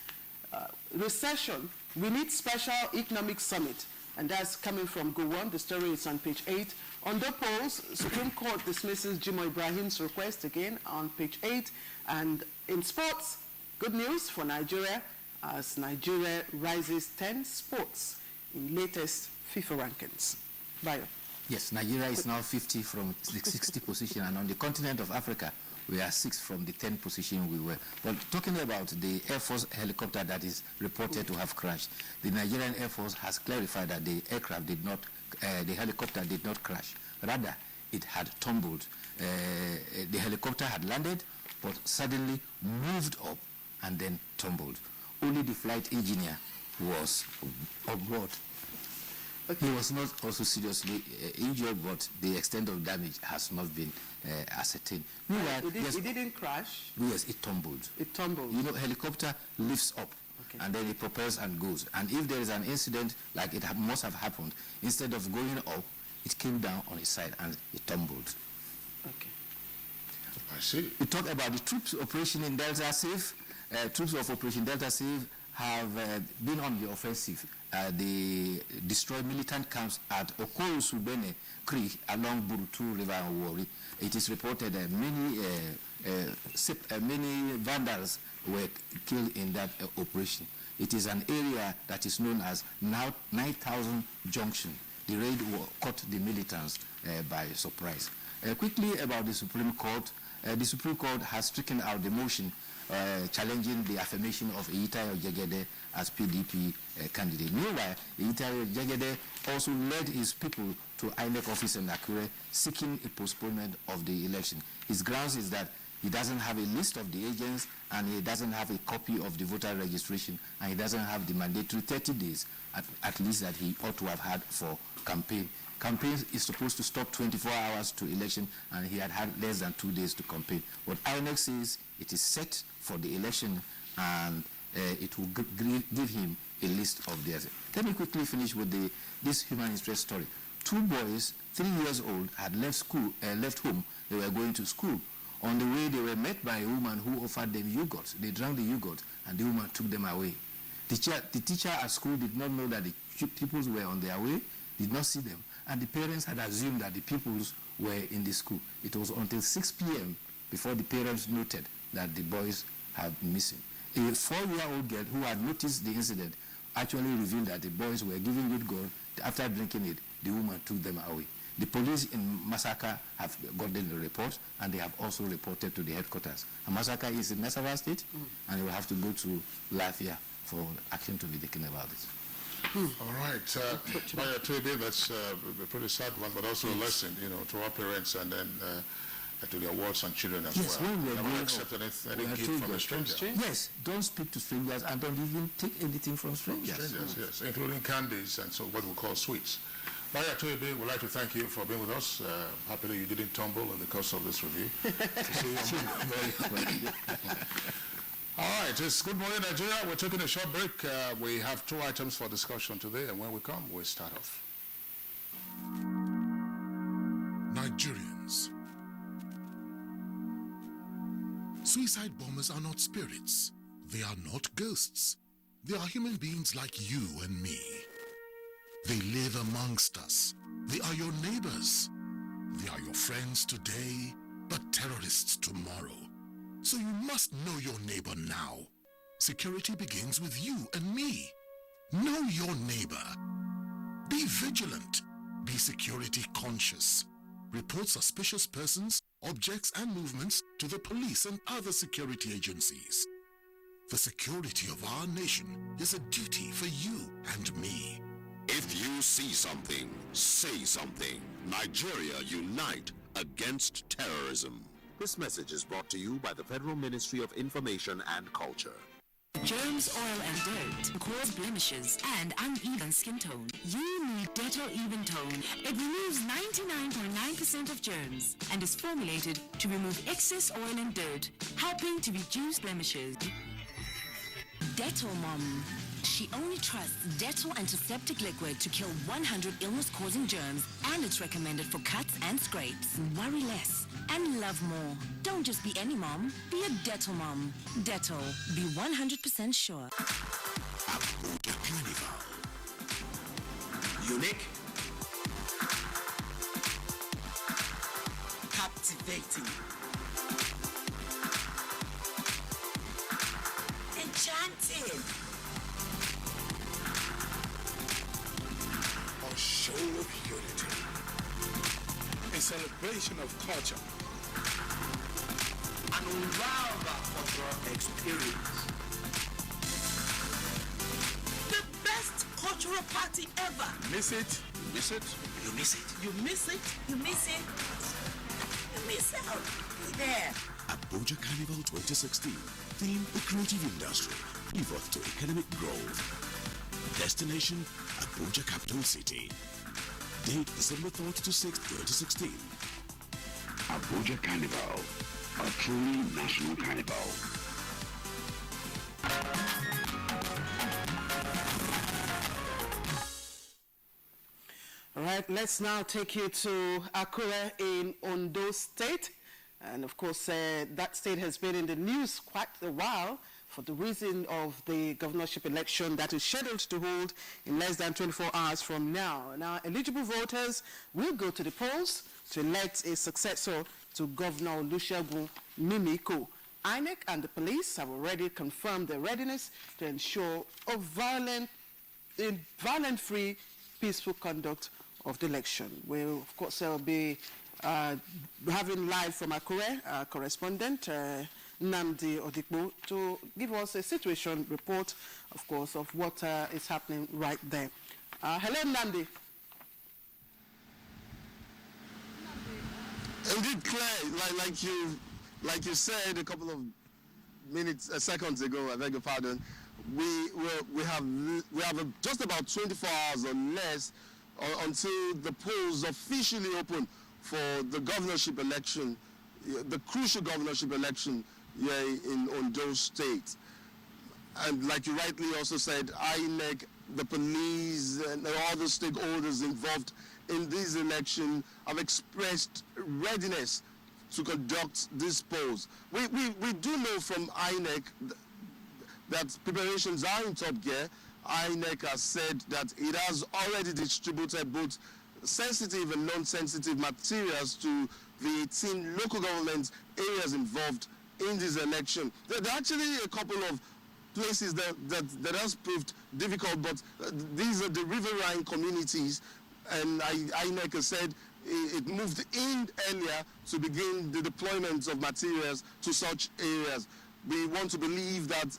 Recession, we need special economic summit, and that's coming from Gowon. The story is on page 8. Ondo polls, Supreme Court dismisses Jimo Ibrahim's request, again on page 8. And in sports, good news for Nigeria as Nigeria rises 10 spots in latest FIFA rankings. Bayo. Yes, Nigeria is now 50 from the 60th position, and on the continent of Africa, we are 6 from the 10th position we were. But talking about the Air Force helicopter that is reported to have crashed, the Nigerian Air Force has clarified that the aircraft did not, the helicopter did not crash. Rather, it had tumbled. The helicopter had landed, but suddenly moved up and then tumbled. Only the flight engineer was on board. He was not also seriously injured, but the extent of damage has not been ascertained. It didn't crash? Yes, it tumbled. It tumbled. You know, helicopter lifts up, and then it propels and goes. And if there is an incident, like it must have happened, instead of going up, it came down on its side and it tumbled. Okay. I see. We talk about the troops operation in Delta Safe. Troops of Operation Delta Safe have been on the offensive. They destroyed militant camps at Okoro-Subene Creek along Burutu River and Wari. It is reported that many vandals were killed in that operation. It is an area that is known as 9,000 Junction. The raid caught the militants by surprise. Quickly about the Supreme Court. The Supreme Court has stricken out the motion challenging the affirmation of Eitayo Jegede as PDP candidate. Meanwhile, Eitayo Jegede also led his people to INEC office in Akure seeking a postponement of the election. His grounds is that he doesn't have a list of the agents, and he doesn't have a copy of the voter registration, and he doesn't have the mandatory 30 days at least that he ought to have had for campaign. Campaign is supposed to stop 24 hours to election, and he had less than 2 days to campaign. But INEC says it is set for the election, and it will give him a list of theirs. Let me quickly finish with this human interest story. 2 boys, 3 years old, had left home. They were going to school. On the way, they were met by a woman who offered them yogurt. They drank the yogurt, and the woman took them away. The teacher at school did not know that the pupils were on their way, did not see them, and the parents had assumed that the pupils were in the school. It was until 6 p.m. before the parents noted that the boys had been missing. A 4-year-old girl who had noticed the incident actually revealed that the boys were giving yogurt. After drinking it, the woman took them away. The police in Masaka have gotten the report, and they have also reported to the headquarters. And Masaka is in Nasarawa State, and they will have to go to Lafia for action to be taken about it. All right. That's a pretty sad one, but also a lesson, to our parents and then to their wards and children as well. When we are never accept any gift from a stranger. Yes, don't speak to strangers and don't even take anything from strangers. Yes, including candies and so what we call sweets. Maya Toyebe, we'd like to thank you for being with us. Happily you didn't tumble in the course of this review. All right, it's Good Morning Nigeria. We're taking a short break. We have 2 items for discussion today, and when we come, we'll start off. Nigerians. Suicide bombers are not spirits. They are not ghosts. They are human beings like you and me. They live amongst us. They are your neighbors. They are your friends today, but terrorists tomorrow. So you must know your neighbor now. Security begins with you and me. Know your neighbor. Be vigilant. Be security conscious. Report suspicious persons, objects, and movements to the police and other security agencies. The security of our nation is a duty for you and me. If you see something, say something. Nigeria, unite. against terrorism. This message is brought to you by the Federal Ministry of Information and Culture. Germs, oil, and dirt cause blemishes and uneven skin tone. You need Dettol Even Tone. It removes 99.9% of germs and is formulated to remove excess oil and dirt, helping to reduce blemishes. Dettol Mom. She only trusts Dettol Antiseptic Liquid to kill 100 illness-causing germs, and it's recommended for cuts and scrapes. Worry less and love more. Don't just be any mom, be a Dettol mom. Dettol, be 100% sure. Abuja Carnival. Unique. Captivating. Enchanting. A show of unity. A celebration of culture. An unrivaled cultural experience. The best cultural party ever. Miss it? You miss it? You miss it. You miss it. You miss it. You miss out. Be there. Abuja Carnival 2016. Theme: the creative industry. Pivot to economic growth. Destination: Abuja Capital City. Date: December 3rd to 6th, 2016. Abuja Carnival, a truly national carnival. All right, let's now take you to Akure in Ondo State. And of course, that state has been in the news quite a while for the reason of the governorship election that is scheduled to hold in less than 24 hours from now. Now, eligible voters will go to the polls to elect a successor to Governor Olusegun Mimiko. INEC and the police have already confirmed their readiness to ensure a violent-free, peaceful conduct of the election. We'll, of course, will be having live from Akure, our correspondent, Namdi Odikbo, to give us a situation report, of course, of what is happening right there. Hello, Namdi. Indeed, Claire, like you said a couple of seconds ago, I beg your pardon, we have just about 24 hours or less until the polls officially open for the governorship election, the crucial governorship election here in Ondo State. And like you rightly also said, INEC, the police, and all the stakeholders involved in this election have expressed readiness to conduct these polls. We do know from INEC that preparations are in top gear. INEC has said that it has already distributed both sensitive and non-sensitive materials to the 18 local government areas involved in this election. There are actually a couple of places that has proved difficult, but these are the riverine communities, and INEC has said it moved in earlier to begin the deployment of materials to such areas. We want to believe that,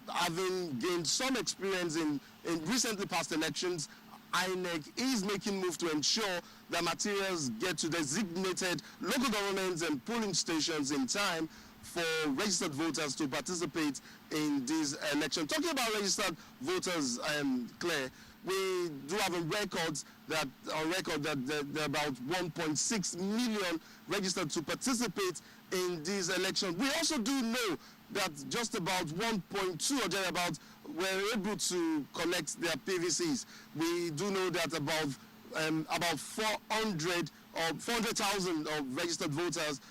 having gained some experience in recently past elections, INEC is making moves to ensure that materials get to designated local governments and polling stations in time for registered voters to participate in this election. Talking about registered voters, Claire, we do have a record that there are about 1.6 million registered to participate in this election. We also do know that just about 1.2 or thereabout were able to collect their PVCs. We do know that about 400,000 of registered voters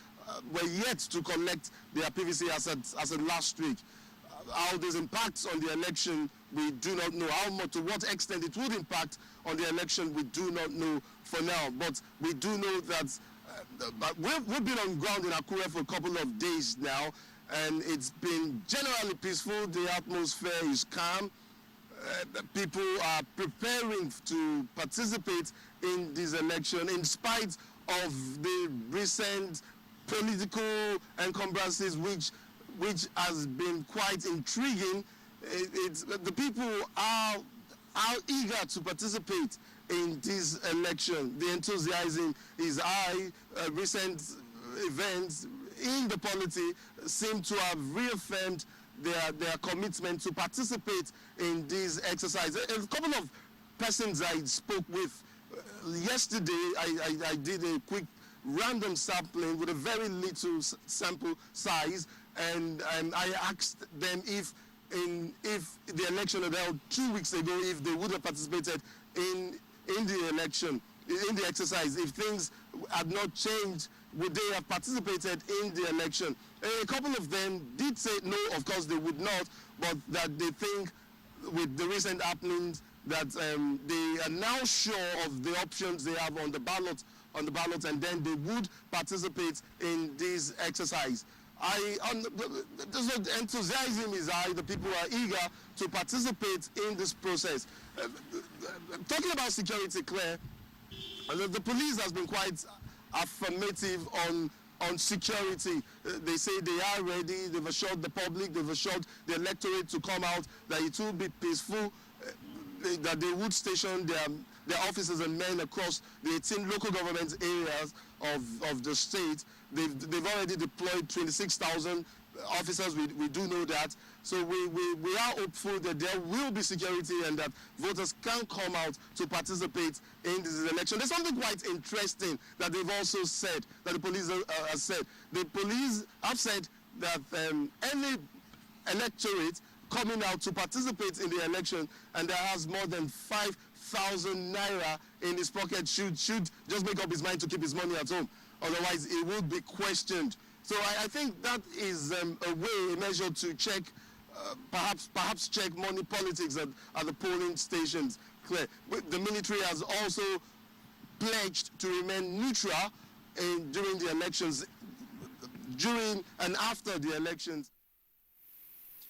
were yet to collect their PVC as of last week. How this impacts on the election, we do not know. To what extent it would impact on the election, we do not know for now. But we do know that we've been on ground in Akure for a couple of days now, and it's been generally peaceful. The atmosphere is calm. People are preparing to participate in this election in spite of the recent political encumbrances, which has been quite intriguing. The people are eager to participate in this election. The enthusiasm is high. Recent events in the polity seem to have reaffirmed their commitment to participate in this exercise. A couple of persons I spoke with yesterday, I did a quick random sampling with a very little sample size, and I asked them if the election had held 2 weeks ago, if they would have participated in the election, in the exercise. If things had not changed, would they have participated in the election? A couple of them did say no, of course they would not, but that they think with the recent happenings that they are now sure of the options they have on the ballot, and then they would participate in this exercise. The enthusiasm is high. The people are eager to participate in this process. Talking about security, Claire, the police has been quite affirmative on security. They say they are ready. They've assured the public, they've assured the electorate to come out, that it will be peaceful, that they would station their officers and men across the 18 local government areas of the state. They've already deployed 26,000 officers. We do know that. So we are hopeful that there will be security and that voters can come out to participate in this election. There's something quite interesting that they've also said, that the police have said. The police have said that any electorate coming out to participate in the election and that has more than 5,000 naira in his pocket should just make up his mind to keep his money at home. Otherwise, it would be questioned. So I think that is a measure to check, perhaps check money politics at the polling stations. Clear. The military has also pledged to remain neutral during the elections, during and after the elections.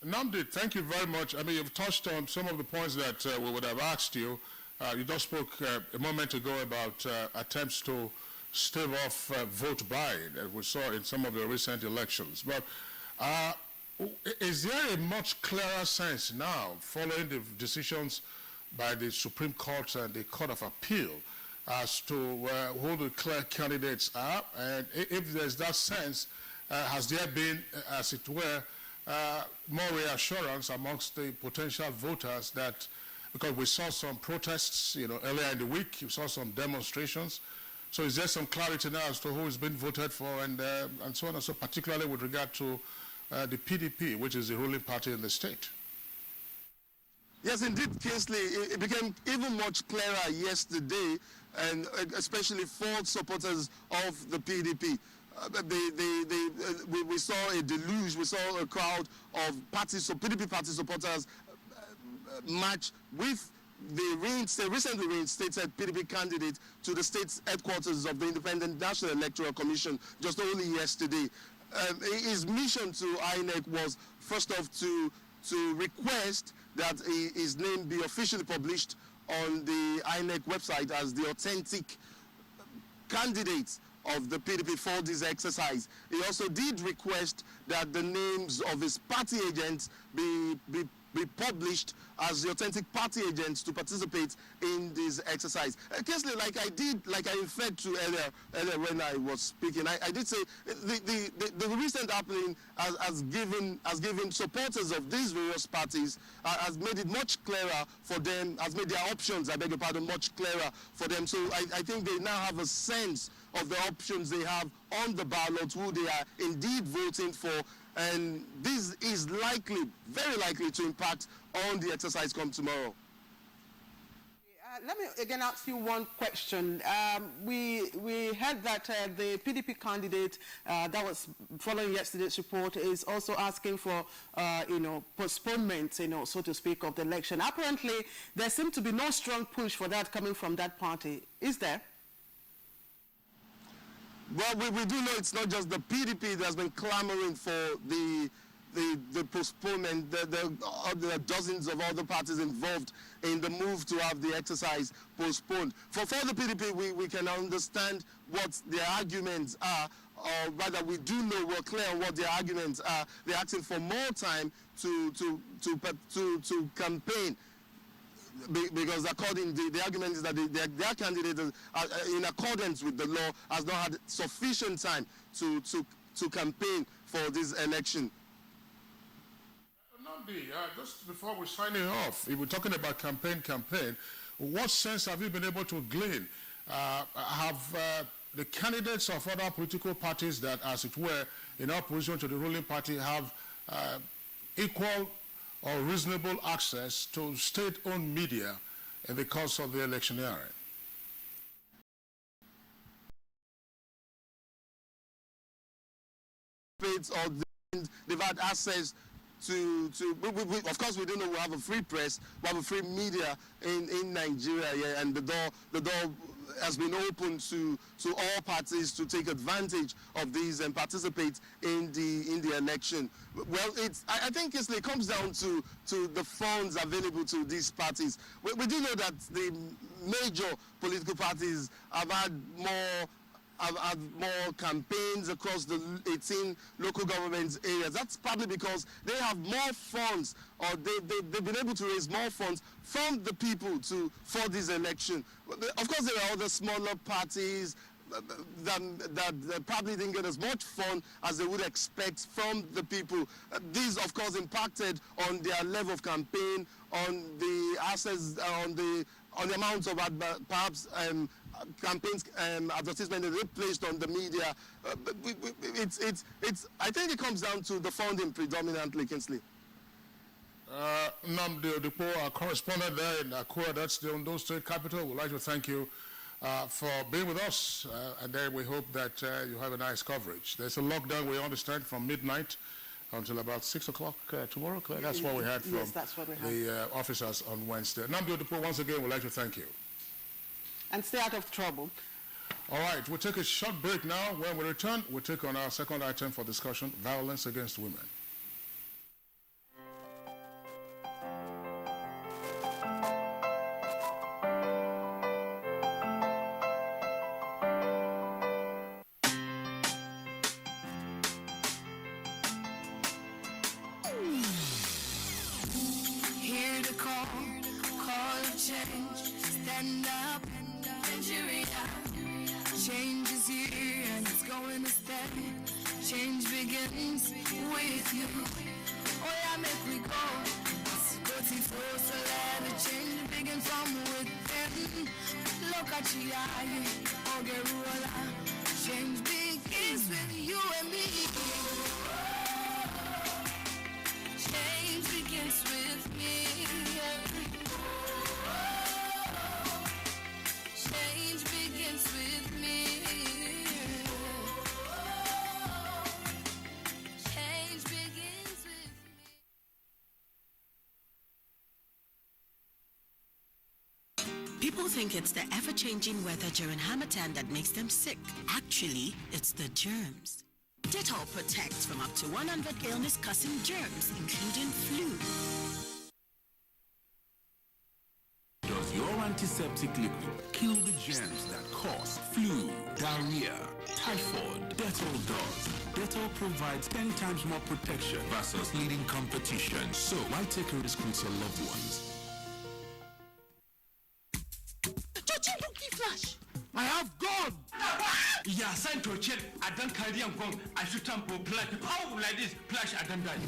Namdi, thank you very much. I mean, you've touched on some of the points that we would have asked you. You just spoke a moment ago about attempts to stave off vote buying that we saw in some of the recent elections. But is there a much clearer sense now, following the decisions by the Supreme Court and the Court of Appeal, as to who the clear candidates are? And if there's that sense, has there been, as it were, more reassurance amongst the potential voters that, because we saw some protests, earlier in the week, we saw some demonstrations. So is there some clarity now as to who is being voted for and so on and so, particularly with regard to the PDP, which is the ruling party in the state? Yes, indeed, Kingsley. It became even much clearer yesterday, and especially for supporters of the PDP. We saw a deluge, we saw a crowd of PDP party supporters march with the recently reinstated PDP candidate to the state headquarters of the Independent National Electoral Commission just only yesterday. His mission to INEC was, first off, to request that his name be officially published on the INEC website as the authentic candidate of the PDP for this exercise. He also did request that the names of his party agents be published as the authentic party agents to participate in this exercise. Kingsley, like I referred to earlier when I was speaking, I did say the recent happening has given supporters of these various parties, has made it much clearer for them, has made their options, I beg your pardon, much clearer for them. So I think they now have a sense of the options they have on the ballot, who they are indeed voting for, and this is likely, very likely, to impact on the exercise come tomorrow. Let me again ask you one question. We heard that the PDP candidate that was following yesterday's report is also asking for, postponement, so to speak, of the election. Apparently, there seems to be no strong push for that coming from that party. Is there? Well, we do know it's not just the PDP that's been clamoring for the postponement. There are dozens of other parties involved in the move to have the exercise postponed. For the PDP, we can understand what their arguments are, or rather we do know, we're clear on what their arguments are. They're asking for more time to campaign. because the argument is that their candidate, in accordance with the law, has not had sufficient time to campaign for this election. Nandi, just before we sign it off, if we're talking about campaign, what sense have you been able to glean? Have the candidates of other political parties that, as it were, in opposition to the ruling party, have equal or reasonable access to state-owned media in the course of the electioneering? They've had access to of course, we don't know we have a free press, we have a free media in Nigeria, yeah, and the door has been open to all parties to take advantage of these and participate in the election. Well, I think it comes down to the funds available to these parties. We do know that the major political parties have had more campaigns across the 18 local government areas. That's probably because they have more funds, or they've been able to raise more funds from the people for this election. Of course, there are other smaller parties that probably didn't get as much fund as they would expect from the people. These, of course, impacted on their level of campaign, on the assets, on the amount of perhaps campaigns advertisement that they placed on the media. I think it comes down to the funding predominantly, Kingsley. Nnamdi Odipo, our correspondent there in Akura, that's the Ondo State capital. We'd like to thank you for being with us, and then we hope that you have a nice coverage. There's a lockdown, we understand, from midnight until about 6 o'clock tomorrow. That's what we had from the officers on Wednesday. Nnamdi Odipo, once again, we'd like to thank you. And stay out of trouble. All right, we'll take a short break now. When we return, we'll take on our second item for discussion, violence against women. Hear the call of change, stand up. Change is here and it's going to stay. Change begins with you. Oh yeah, make we go. Go to force, so let the change begin from within. Look at you, oh get change begins with you and me. Change begins with me. Change begins with me. Change begins with me. People think it's the ever-changing weather during Harmattan that makes them sick. Actually, it's the germs. Dettol protects from up to 100 illness-causing germs, including flu. Does your antiseptic liquid kill the germs that cause flu, diarrhea, typhoid? Dettol does. Dettol provides 10 times more protection versus leading competition. So why take a risk with your loved ones? Flash! I have gone! Yeah, sent to check. I don't carry on gone. I should tempo flash. How like this? Flash, I don't die.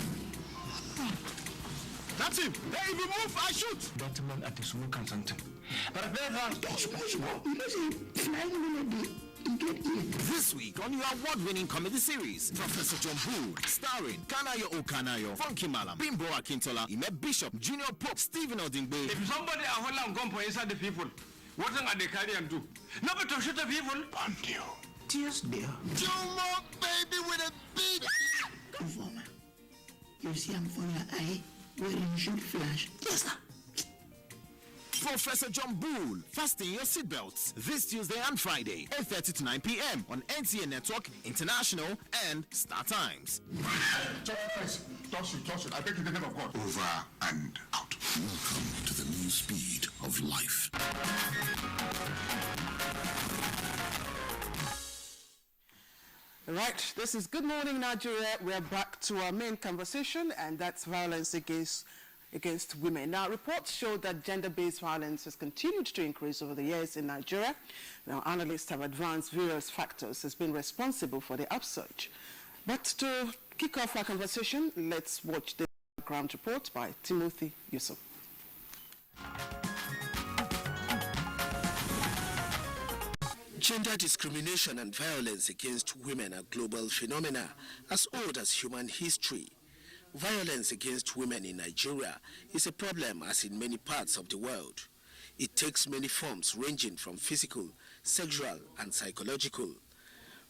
That's him. Hey, if you move, I shoot. That man at the smoke and something. But I This week on your award-winning comedy series, Professor John Bull, starring Kanayo Okanayo, Funky Malam, Bimbo Akintola, Ime Bishop, Junior Pope, Stephen Odingbe. If somebody are holding gun for inside the people, what thing are they carry and do? Nobody to shoot the people. And you. Tears there. Jomo, baby, with a big... Conformer. You see I'm for your eye. Where you shoot flash. Yes, sir. Professor John Bull, fasten your seatbelts this Tuesday and Friday, 8:30 to 9 p.m. on NTA Network, International, and Star Times. Toss it. I beg in the name of God. Over and out. Welcome to the new speed of life. Right, this is Good Morning Nigeria. We're back to our main conversation, and that's violence against against women. Now, reports show that gender-based violence has continued to increase over the years in Nigeria. Now, analysts have advanced various factors as being responsible for the upsurge. But to kick off our conversation, let's watch the background report by Timothy Yusuf. Gender discrimination and violence against women are global phenomena as old as human history. Violence against women in Nigeria is a problem as in many parts of the world. It takes many forms ranging from physical, sexual, and psychological.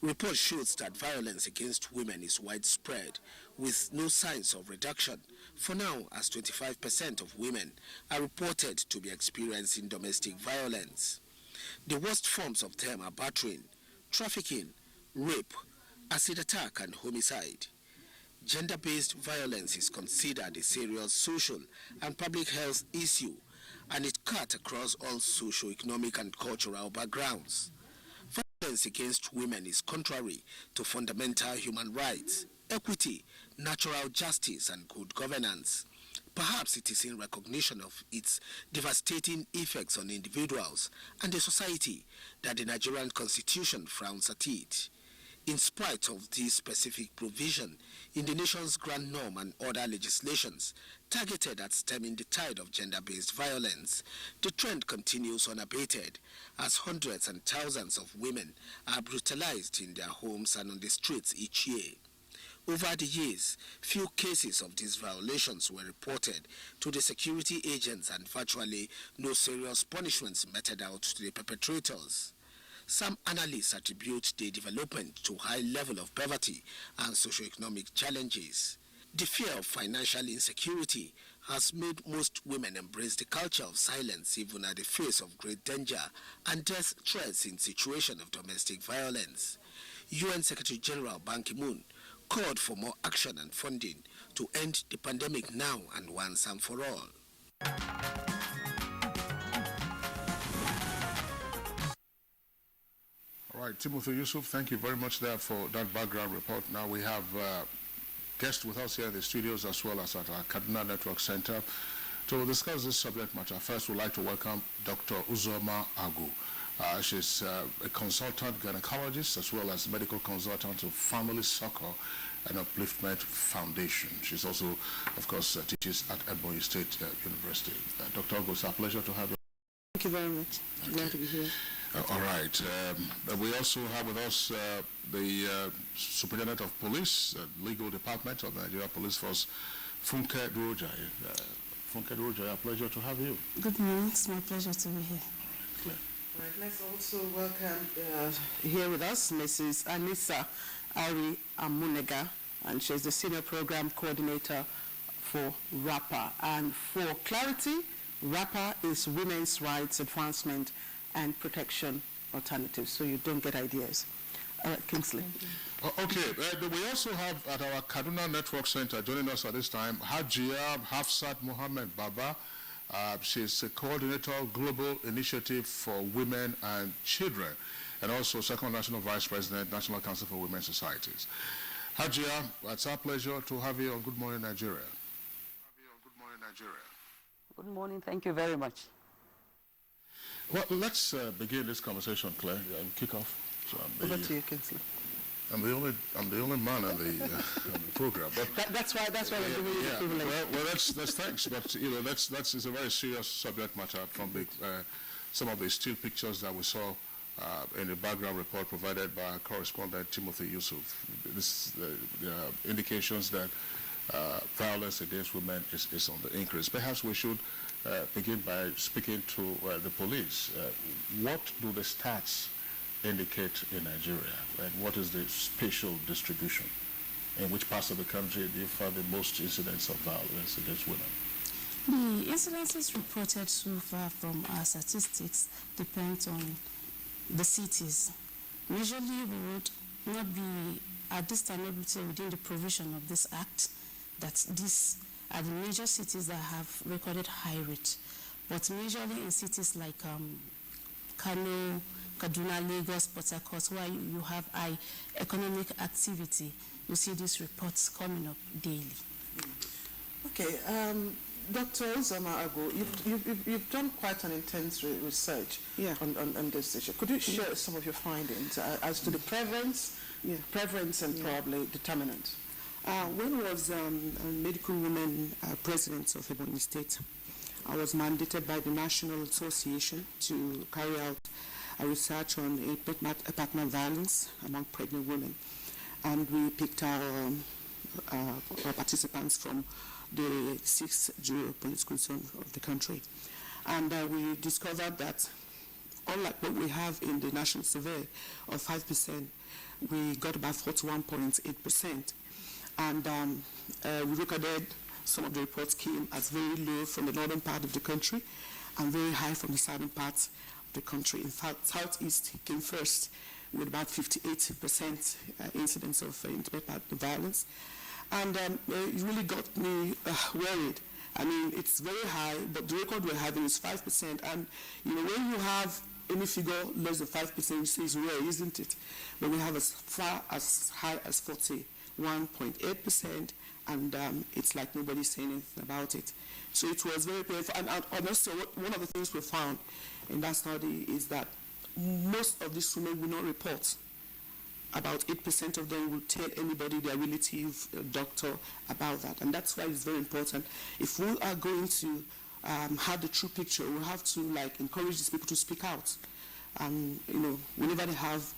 Report shows that violence against women is widespread with no signs of reduction. For now, as 25% of women are reported to be experiencing domestic violence. The worst forms of them are battering, trafficking, rape, acid attack, and homicide. Gender-based violence is considered a serious social and public health issue, and it cuts across all socio-economic and cultural backgrounds. Violence against women is contrary to fundamental human rights, equity, natural justice, and good governance. Perhaps it is in recognition of its devastating effects on individuals and the society that the Nigerian Constitution frowns at it. In spite of this specific provision in the nation's grand norm and other legislations targeted at stemming the tide of gender-based violence, the trend continues unabated as hundreds and thousands of women are brutalized in their homes and on the streets each year. Over the years, few cases of these violations were reported to the security agents and virtually no serious punishments meted out to the perpetrators. Some analysts attribute the development to high level of poverty and socioeconomic challenges. The fear of financial insecurity has made most women embrace the culture of silence even at the face of great danger and death threats in situations of domestic violence. UN Secretary General Ban Ki-moon called for more action and funding to end the pandemic now and once and for all. All right, Timothy Yusuf, thank you very much there for that background report. Now we have guests with us here in the studios as well as at our Kaduna Network Center to discuss this subject matter. First, we'd like to welcome Dr. Uzoma Agu. She's a consultant gynecologist as well as medical consultant of Family Succor and Upliftment Foundation. She's also, of course, teaches at Ebonyi State University. Dr. Agu, it's a pleasure to have you. Thank you very much. Glad to be here. All right. We also have with us the Superintendent of Police, Legal Department of the Nigeria Police Force, Funke Durojai. Funke Durojai, a pleasure to have you. Good morning. It's my pleasure to be here. All right, let's also welcome here with us Mrs. Anissa Ari Amunega, and she's the Senior Program Coordinator for RAPA. And for clarity, RAPA is Women's Rights Advancement and Protection Alternatives, so you don't get ideas. Kingsley. Okay, we also have at our Kaduna Network Center joining us at this time, Hajia Hafsat Mohammed Baba. She's a coordinator of Global Initiative for Women and Children, and also Second National Vice President, National Council for Women's Societies. Hajia, it's our pleasure to have you on Good Morning Nigeria. Good morning, thank you very much. Well, let's begin this conversation, Claire, and kick off. So over to you, Kingsley. I'm the only man on the program. But that's why we're giving you the privilege. Well, that's thanks. But you know, that's is a very serious subject matter from the some of the still pictures that we saw in the background report provided by our correspondent Timothy Yusuf. This indications that violence against women is on the increase. Perhaps we should begin by speaking to the police. What do the stats indicate in Nigeria, and what is the spatial distribution? In which parts of the country do you find the most incidents of violence against women? The incidences reported so far from our statistics depend on the cities. Usually we would not be at this time able to say within the provision of this act that these are the major cities that have recorded high rate. But majorly in cities like Kano, Kaduna, Lagos, Port Harcourt, where you have high economic activity, you see these reports coming up daily. Okay, Dr. Uzama-Ago, you've done quite an intense research on this issue. Could you share some of your findings as to the prevalence and probably determinants? When I was a medical woman president of Ebonyi State, I was mandated by the National Association to carry out a research on partner violence among pregnant women. And we picked our participants from the 6 geopolitical zones of the country. And we discovered that unlike what we have in the national survey of 5%, we got about 41.8%. And we recorded some of the reports came as very low from the northern part of the country and very high from the southern parts of the country. In fact, Southeast came first with about 58% incidence of intimate partner violence. And it really got me worried. I mean, it's very high, but the record we're having is 5%. And, you know, when you have any figure less than 5%, you say it's rare, isn't it? But we have as far as high as 41.8%, and it's like nobody's saying anything about it. So it was very painful. And also, one of the things we found in that study is that most of these women will not report. About 8% of them will tell anybody, their relative, doctor, about that. And that's why it's very important. If we are going to have the true picture, we have to encourage these people to speak out. You know, whenever they have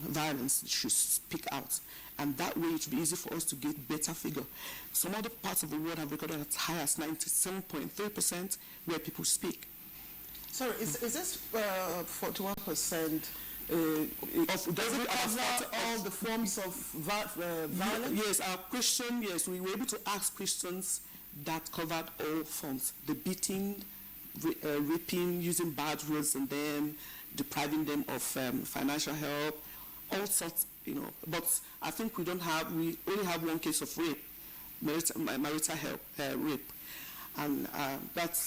violence, they should speak out. And that way it will be easy for us to get better figure. Some other parts of the world have recorded as high as 97.3% where people speak. Sorry, is this 41%? Does it cover all the forms of violence? Yes, our question, yes, we were able to ask questions that covered all forms. The beating, raping, using bad words in them, depriving them of financial help, all sorts, you know. But I think we only have one case of rape, marital help, rape. And but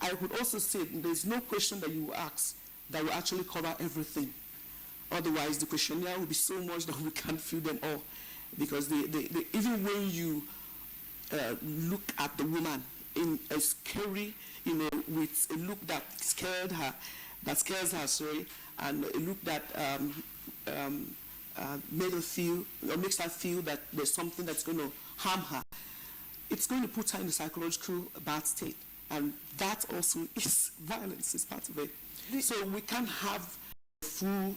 I would also say there's no question that you ask that will actually cover everything. Otherwise, the questionnaire will be so much that we can't fill them all. Because even when you look at the woman in a scary, you know, with a look that scares her, and a look that made her feel, or makes her feel that there's something that's going to harm her, it's going to put her in a psychological bad state. And that also is violence, is part of it. So we can't have full,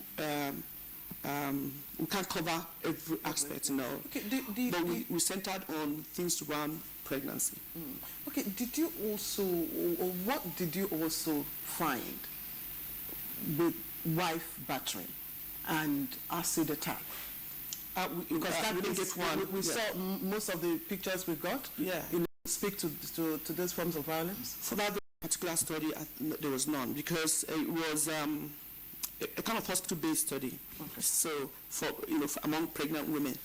we can't cover every aspect, you know. Okay, but we centered on things around pregnancy. Okay, did you also, or what did you also find with wife battering and acid attack? Because that didn't get one. We saw most of the pictures we got. Yeah. Speak to those forms of violence? For that particular study, there was none, because it was a kind of hospital-based study. Okay. So for among pregnant women,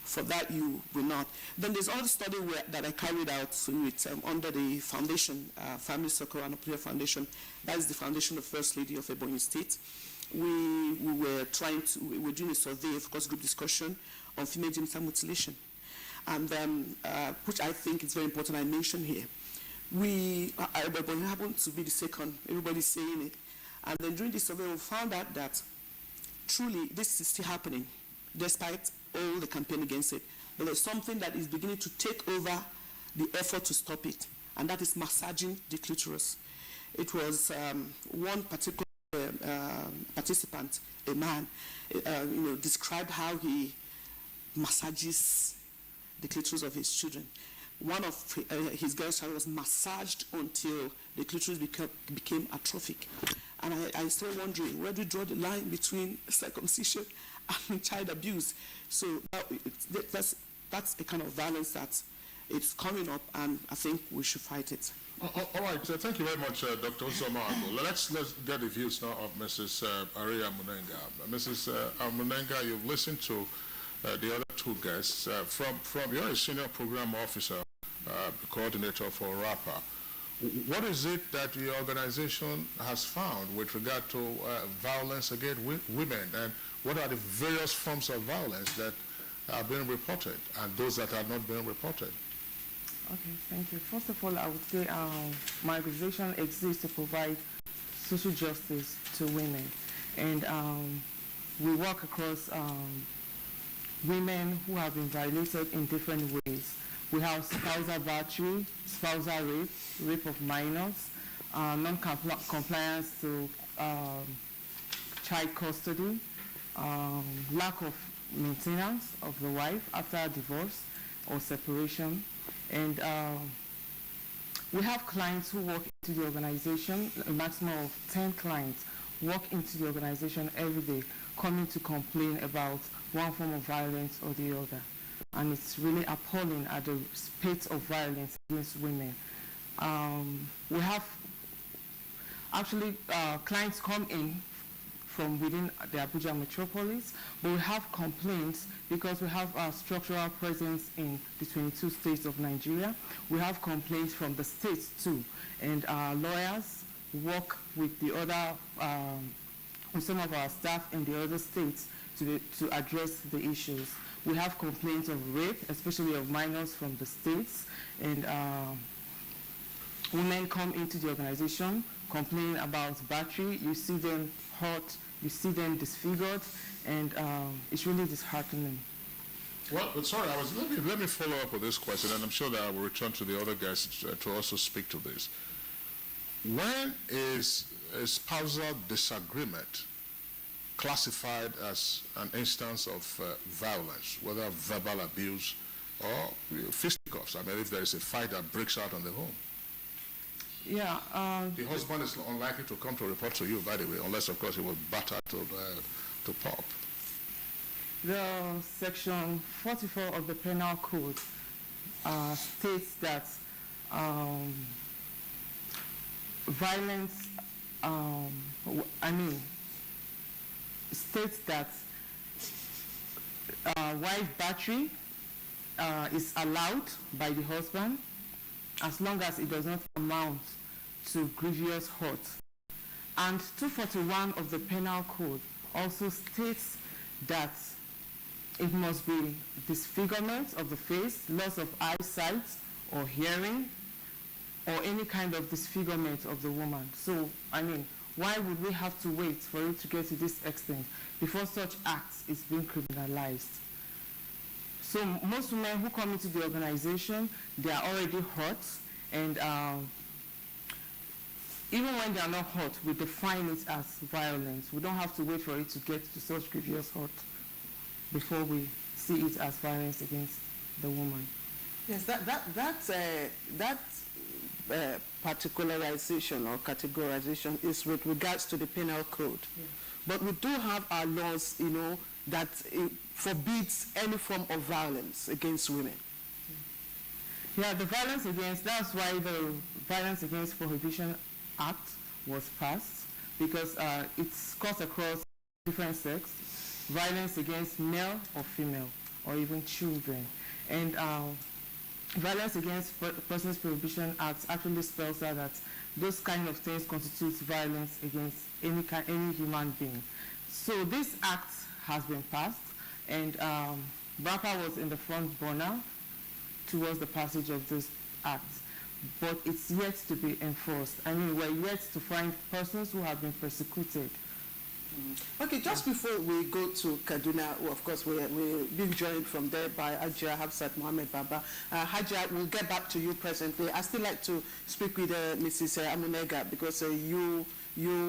for that you will not. Then there's other study that I carried out with under the foundation, Family Circle and Abuja Foundation. That is the foundation of First Lady of Ebonyi State. We were doing a survey, of course, group discussion on female genital mutilation. And which I think is very important I mention here. We happened to be the second, everybody's saying it. And then during this survey, we found out that truly this is still happening, despite all the campaign against it. But there's something that is beginning to take over the effort to stop it, and that is massaging the clitoris. It was one particular participant, a man, described how he massages the clitoris of his children. One of his girl's child was massaged until the clitoris became atrophic. And I started wondering, where do we draw the line between circumcision and child abuse? So that's a kind of violence that it's coming up, and I think we should fight it. All right, thank you very much, Dr. Uzama-Ago. Let's get the views now of Mrs. Aria Munenga. Mrs. Munenga, you've listened to the other two guests. From you're a senior program officer, coordinator for RAPA. What is it that your organization has found with regard to violence against women, and what are the various forms of violence that are being reported and those that are not being reported? Okay, thank you. First of all, I would say my organization exists to provide social justice to women. And we work across women who have been violated in different ways. We have spousal battery, spousal rape, rape of minors, non-compliance to child custody, lack of maintenance of the wife after divorce or separation. And we have clients who work into the organization, a maximum of 10 clients walk into the organization every day, coming to complain about one form of violence or the other. And it's really appalling at the spate of violence against women. We have actually clients come in from within the Abuja metropolis, but we have complaints because we have a structural presence in the 22 states of Nigeria. We have complaints from the states too, and our lawyers work with the other, with some of our staff in the other states to address the issues. We have complaints of rape, especially of minors from the states, and women come into the organization complaining about battery. You see them hurt, you see them disfigured, and it's really disheartening. Well, sorry, let me follow up with this question, and I'm sure that I will return to the other guests to also speak to this. When is a spousal disagreement classified as an instance of violence, whether verbal abuse or fisticuffs? I mean, if there is a fight that breaks out on the home. Yeah. The husband is unlikely to come to report to you, by the way, unless, of course, he was battered to pulp. The section 44 of the Penal Code states that violence, states that wife battery is allowed by the husband as long as it does not amount to grievous hurt. And 241 of the Penal Code also states that it must be disfigurement of the face, loss of eyesight or hearing, or any kind of disfigurement of the woman. So, why would we have to wait for it to get to this extent before such acts is being criminalized? So most women who come into the organization, they are already hurt, and even when they are not hurt, we define it as violence. We don't have to wait for it to get to such grievous hurt before we see it as violence against the woman. Yes, that particularization or categorization is with regards to the penal code. Yeah. But we do have our laws, that forbids any form of violence against women. Yeah, the violence against, that's why the Violence Against Prohibition Act was passed, because it cuts across different sex, violence against male or female, or even children. And Violence Against Persons Prohibition Act actually spells out that those kind of things constitute violence against any human being. So this act has been passed, and BRAPA was in the front burner towards the passage of this act, but it's yet to be enforced. We're yet to find persons who have been persecuted. Okay, just before we go to Kaduna, of course, we're being joined from there by Hajia Hafsat Mohammed Baba. Hajia, we'll get back to you presently. I'd still like to speak with Mrs. Amunega, because you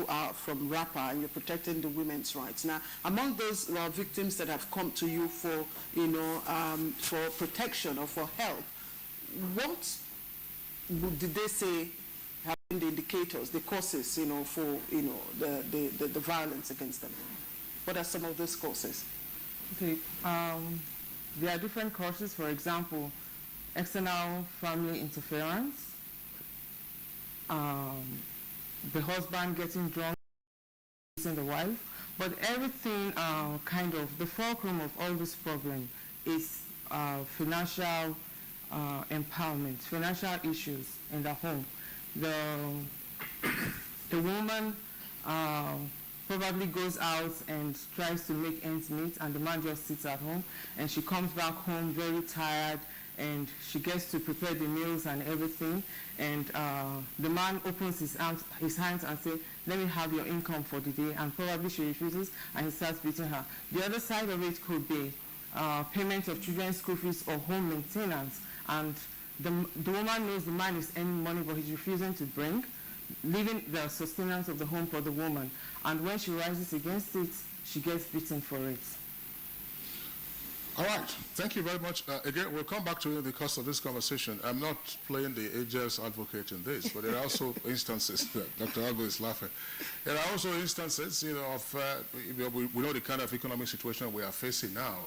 are from RAPA and you're protecting the women's rights. Now, among those victims that have come to you for, for protection or for help, what did they say have been the indicators, the causes, for, the violence against them? What are some of those causes? Okay, there are different causes. For example, external family interference, the husband getting drunk, and the wife, but everything the fulcrum of all this problem is financial empowerment, financial issues in the home. The woman probably goes out and tries to make ends meet, and the man just sits at home, and she comes back home very tired, and she gets to prepare the meals and everything, and the man opens his hands and says, let me have your income for the day, and probably she refuses and he starts beating her. The other side of it could be payment of children's school fees or home maintenance, and the woman knows the man is earning money but he's refusing to bring, leaving the sustenance of the home for the woman, and when she rises against it, she gets beaten for it. All right, thank you very much. Again, we'll come back to you in the course of this conversation. I'm not playing the ageless advocate in this, but there are also instances, Dr. Algo is laughing, there are also instances, we know the kind of economic situation we are facing now.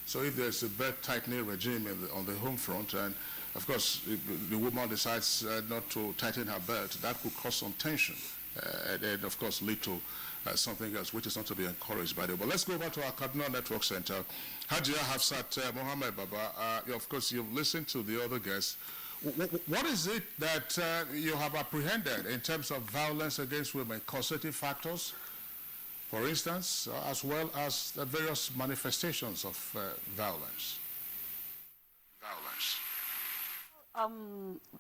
So if there's a belt-tightening regime on the home front, and of course, if the woman decides not to tighten her belt, that could cause some tension, and of course lead to something else, which is not to be encouraged by them. But let's go over to our Cardinal Network Center. Hajia Hafsat Mohammed Baba, of course, you've listened to the other guests. What is it that you have apprehended in terms of violence against women, causative factors, for instance, as well as the various manifestations of violence?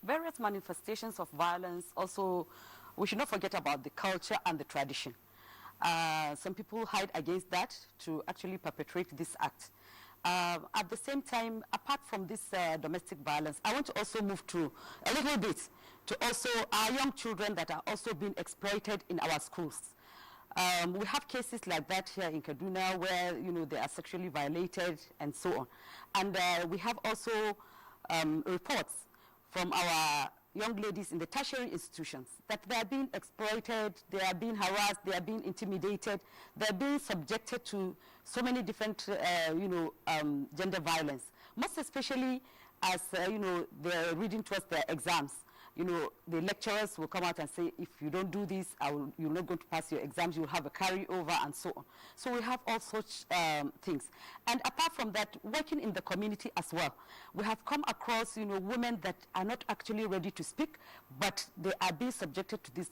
Various manifestations of violence also, we should not forget about the culture and the tradition. Some people hide against that to actually perpetrate this act. At the same time, apart from this domestic violence, I want to also move to a little bit to also our young children that are also being exploited in our schools. We have cases like that here in Kaduna where, they are sexually violated and so on. And we have also reports from our young ladies in the tertiary institutions that they are being exploited, they are being harassed, they are being intimidated, they are being subjected to so many different, gender violence. Most especially as, they're reading towards their exams. The lecturers will come out and say, if you don't do this, you're not going to pass your exams, you'll have a carryover and so on. So we have all such things. And apart from that, working in the community as well, we have come across, women that are not actually ready to speak, but they are being subjected to this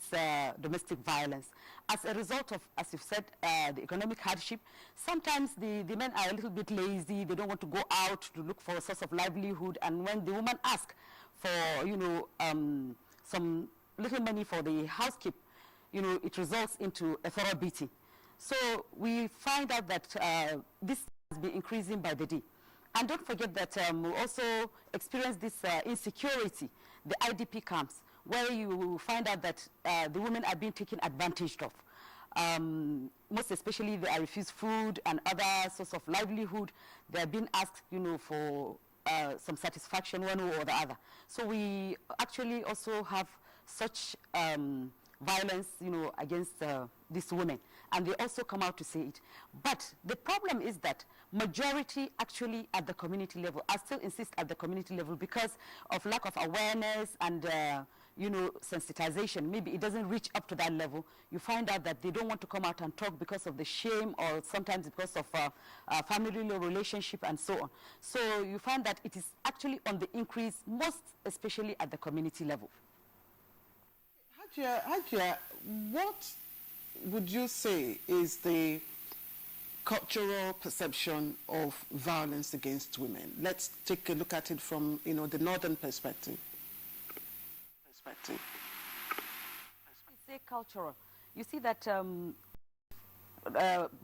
domestic violence. As a result of, as you've said, the economic hardship, sometimes the men are a little bit lazy, they don't want to go out to look for a source of livelihood, and when the woman asks for, some little money for the housekeep, it results into a thorough beating. So we find out that this has been increasing by the day. And don't forget that we also experience this insecurity, the IDP camps, where you find out that the women are being taken advantage of. Most especially they are refused food and other source of livelihood. They are being asked, for some satisfaction one way or the other. So we actually also have such violence, against these women, and they also come out to say it. But the problem is that majority actually at the community level, I still insist at the community level because of lack of awareness and sensitization. Maybe it doesn't reach up to that level. You find out that they don't want to come out and talk because of the shame, or sometimes because of family relationship and so on. So you find that it is actually on the increase, most especially at the community level. Hajia, what would you say is the cultural perception of violence against women? Let's take a look at it from, the northern perspective. You say cultural. You see that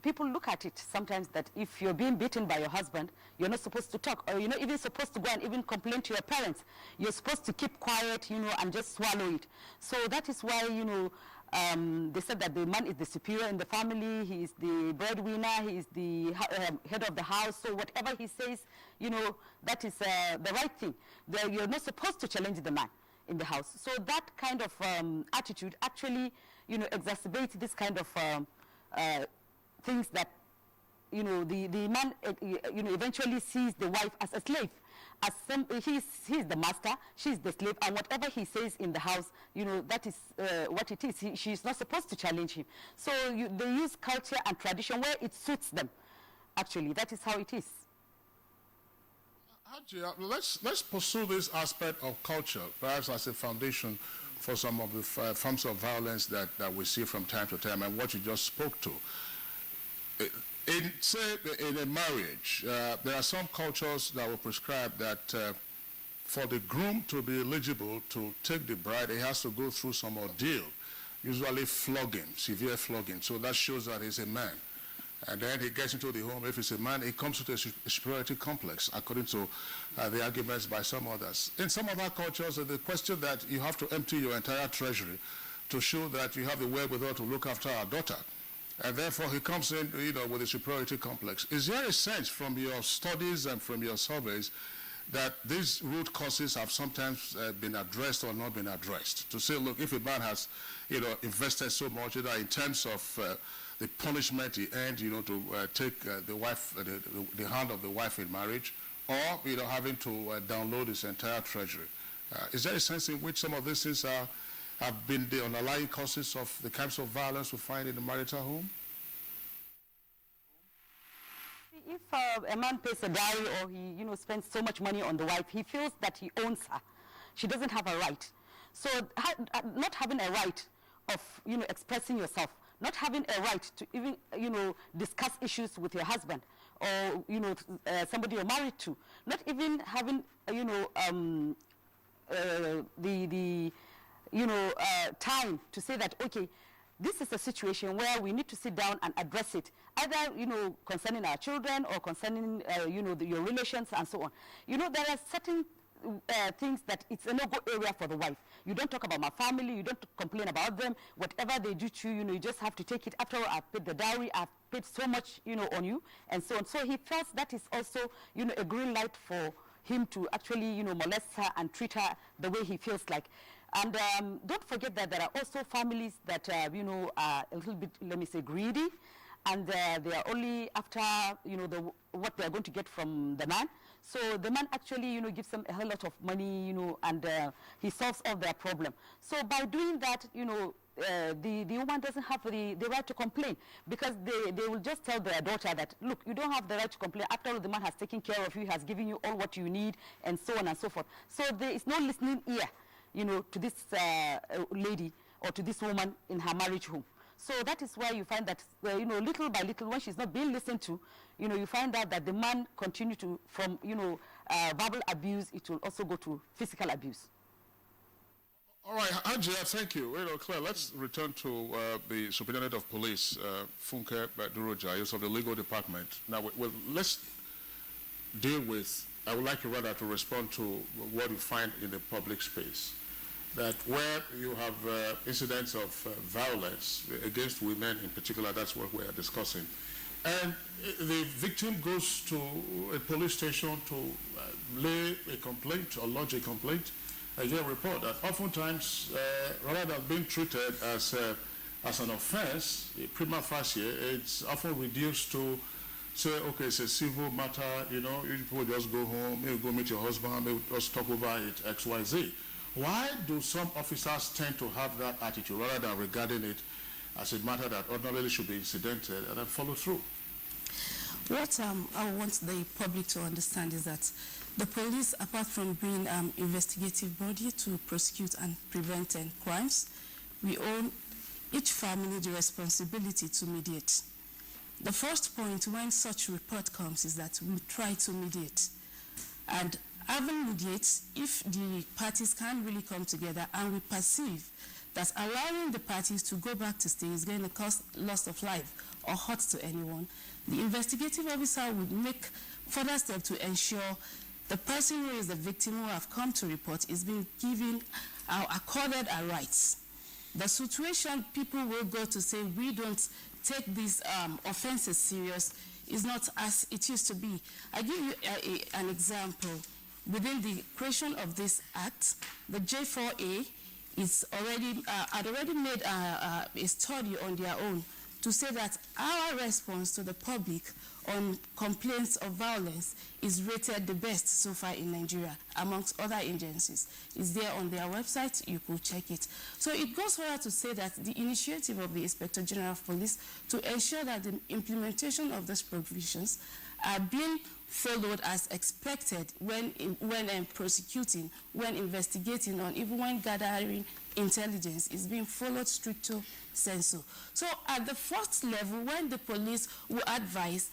people look at it sometimes that if you're being beaten by your husband, you're not supposed to talk, or you're not even supposed to go and even complain to your parents. You're supposed to keep quiet, and just swallow it. So that is why, they said that the man is the superior in the family, he is the breadwinner, he is the head of the house, so whatever he says, that is the right thing. You're not supposed to challenge the man in the house. So that kind of attitude actually, exacerbates this kind of things that, the man, eventually sees the wife as a slave. As he's the master, she's the slave, and whatever he says in the house, that is what it is. She's not supposed to challenge him. So they use culture and tradition where it suits them. Actually, that is how it is. Hajia, let's pursue this aspect of culture, perhaps as a foundation for some of the forms of violence that we see from time to time, and what you just spoke to. In a marriage, there are some cultures that will prescribe that for the groom to be eligible to take the bride, he has to go through some ordeal, usually flogging, severe flogging. So that shows that he's a man. And then he gets into the home. If he's a man, he comes with a superiority complex, according to the arguments by some others. In some other cultures, the question that you have to empty your entire treasury to show that you have the wherewithal to look after our daughter. And therefore, he comes in, with a superiority complex. Is there a sense from your studies and from your surveys that these root causes have sometimes been addressed or not been addressed? To say, look, if a man has, invested so much, either in terms of the punishment he earned, to take the wife, the hand of the wife in marriage, or, having to download his entire treasury. Is there a sense in which some of these things have been the underlying causes of the kinds of violence we find in the marital home? If a man pays a dowry or he, spends so much money on the wife, he feels that he owns her. She doesn't have a right. So not having a right of, expressing yourself, not having a right to even, discuss issues with your husband or, somebody you're married to, not even having, time to say that, okay, this is a situation where we need to sit down and address it, either, concerning our children or concerning, your relations and so on. There are certain things that it's a no-go area for the wife. You don't talk about my family, you don't complain about them. Whatever they do to you, you just have to take it. After all, I've paid the dowry, I've paid so much, on you, and so on. So he felt that is also, a green light for him to actually, molest her and treat her the way he feels like. And don't forget that there are also families that, are a little bit, let me say, greedy, and they are only after, what they are going to get from the man. So the man actually, gives them a whole lot of money, and he solves all their problem. So by doing that, the woman doesn't have the right to complain, because they will just tell their daughter that, look, you don't have the right to complain. After all, the man has taken care of you, has given you all what you need, and so on and so forth. So there is no listening ear, to this lady or to this woman in her marriage home. So that is why you find that, little by little, when she's not being listened to, you find out that the man continue to, from, verbal abuse, it will also go to physical abuse. All right, Angela, thank you. Claire, let's return to the Superintendent of Police, Funke Duroja, of the Legal Department. Now, let's deal with, I would like you rather to respond to what you find in the public space. That where you have incidents of violence against women in particular, that's what we are discussing. And the victim goes to a police station to lay a complaint or lodge a complaint. I hear a report that oftentimes, rather than being treated as an offense, prima facie, it's often reduced to say, okay, it's a civil matter, you people just go home, maybe go meet your husband, maybe just talk over it, X, Y, Z. Why do some officers tend to have that attitude rather than regarding it as a matter that ordinarily should be incidental and then follow through? What I want the public to understand is that the police, apart from being an investigative body to prosecute and prevent crimes, we own each family the responsibility to mediate. The first point when such report comes is that we try to mediate. And having mediate, if the parties can't really come together and we perceive that allowing the parties to go back to stay is going to cause loss of life or hurt to anyone, the investigative officer would make further steps to ensure the person who is the victim who have come to report is being given accorded our rights. The situation people will go to say we don't take these offenses serious is not as it used to be. I give you an example. Within the creation of this act, the J4A is had already made a study on their own to say that our response to the public on complaints of violence is rated the best so far in Nigeria, amongst other agencies. It's there on their website, you could check it. So it goes further to say that the initiative of the Inspector General of Police to ensure that the implementation of these provisions are being followed as expected when prosecuting, when investigating, or even when gathering intelligence is being followed stricto sensu. So at the first level, when the police will advise,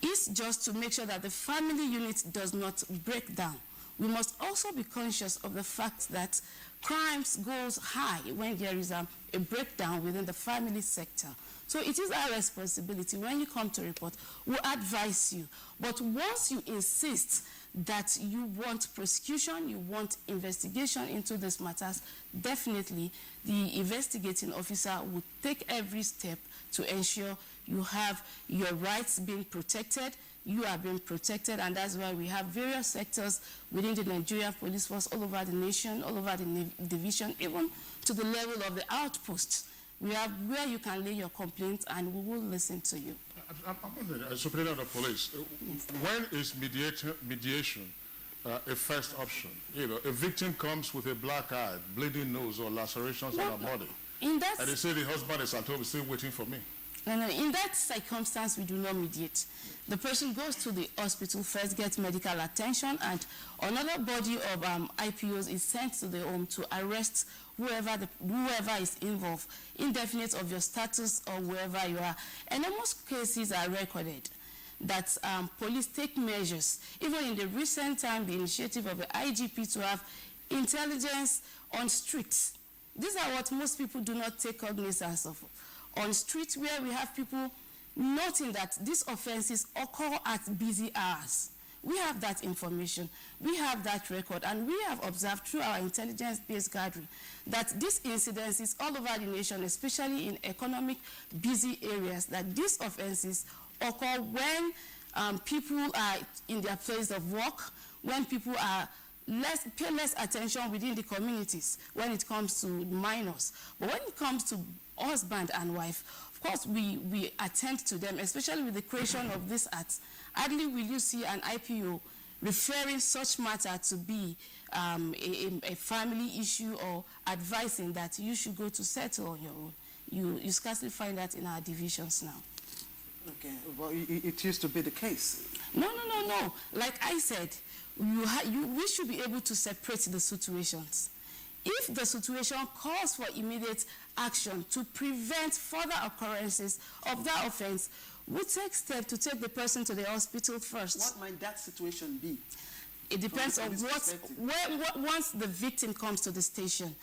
is just to make sure that the family unit does not break down We must also be conscious of the fact that crimes goes high when there is a breakdown within the family sector. So it is our responsibility when you come to report, we advise you. But once you insist that you want prosecution, you want investigation into these matters, definitely the investigating officer will take every step to ensure you have your rights being protected, you are being protected, and that's why we have various sectors within the Nigerian police force all over the nation, all over the division, even to the level of the outposts. We have where you can lay your complaints and we will listen to you. I'm wondering, Superintendent of Police, when is mediation a first option? You know, a victim comes with a black eye, bleeding nose, or lacerations on her body, and they say the husband is at home, still waiting for me. No, in that circumstance, we do not mediate. The person goes to the hospital first, gets medical attention, and another body of IPOs is sent to the home to arrest whoever is involved, indefinite of your status or wherever you are. And in most cases are recorded that police take measures. Even in the recent time, the initiative of the IGP to have intelligence on streets. These are what most people do not take cognizance of. On streets where we have people noting that these offenses occur at busy hours. We have that information, we have that record, and we have observed through our intelligence-based gathering that these incidences all over the nation, especially in economic busy areas, that these offenses occur when people are in their place of work, when people are pay less attention within the communities when it comes to minors. But when it comes to husband and wife, of course, we attend to them, especially with the creation of this act. Hardly will you see an IPO referring such matter to be a family issue or advising that you should go to settle on your own. You scarcely find that in our divisions now. Okay, well, it used to be the case. No. Like I said, we should be able to separate the situations. If the situation calls for immediate action to prevent further occurrences of that offense, we take steps to take the person to the hospital first. What might that situation be? It depends on once the victim comes to the station,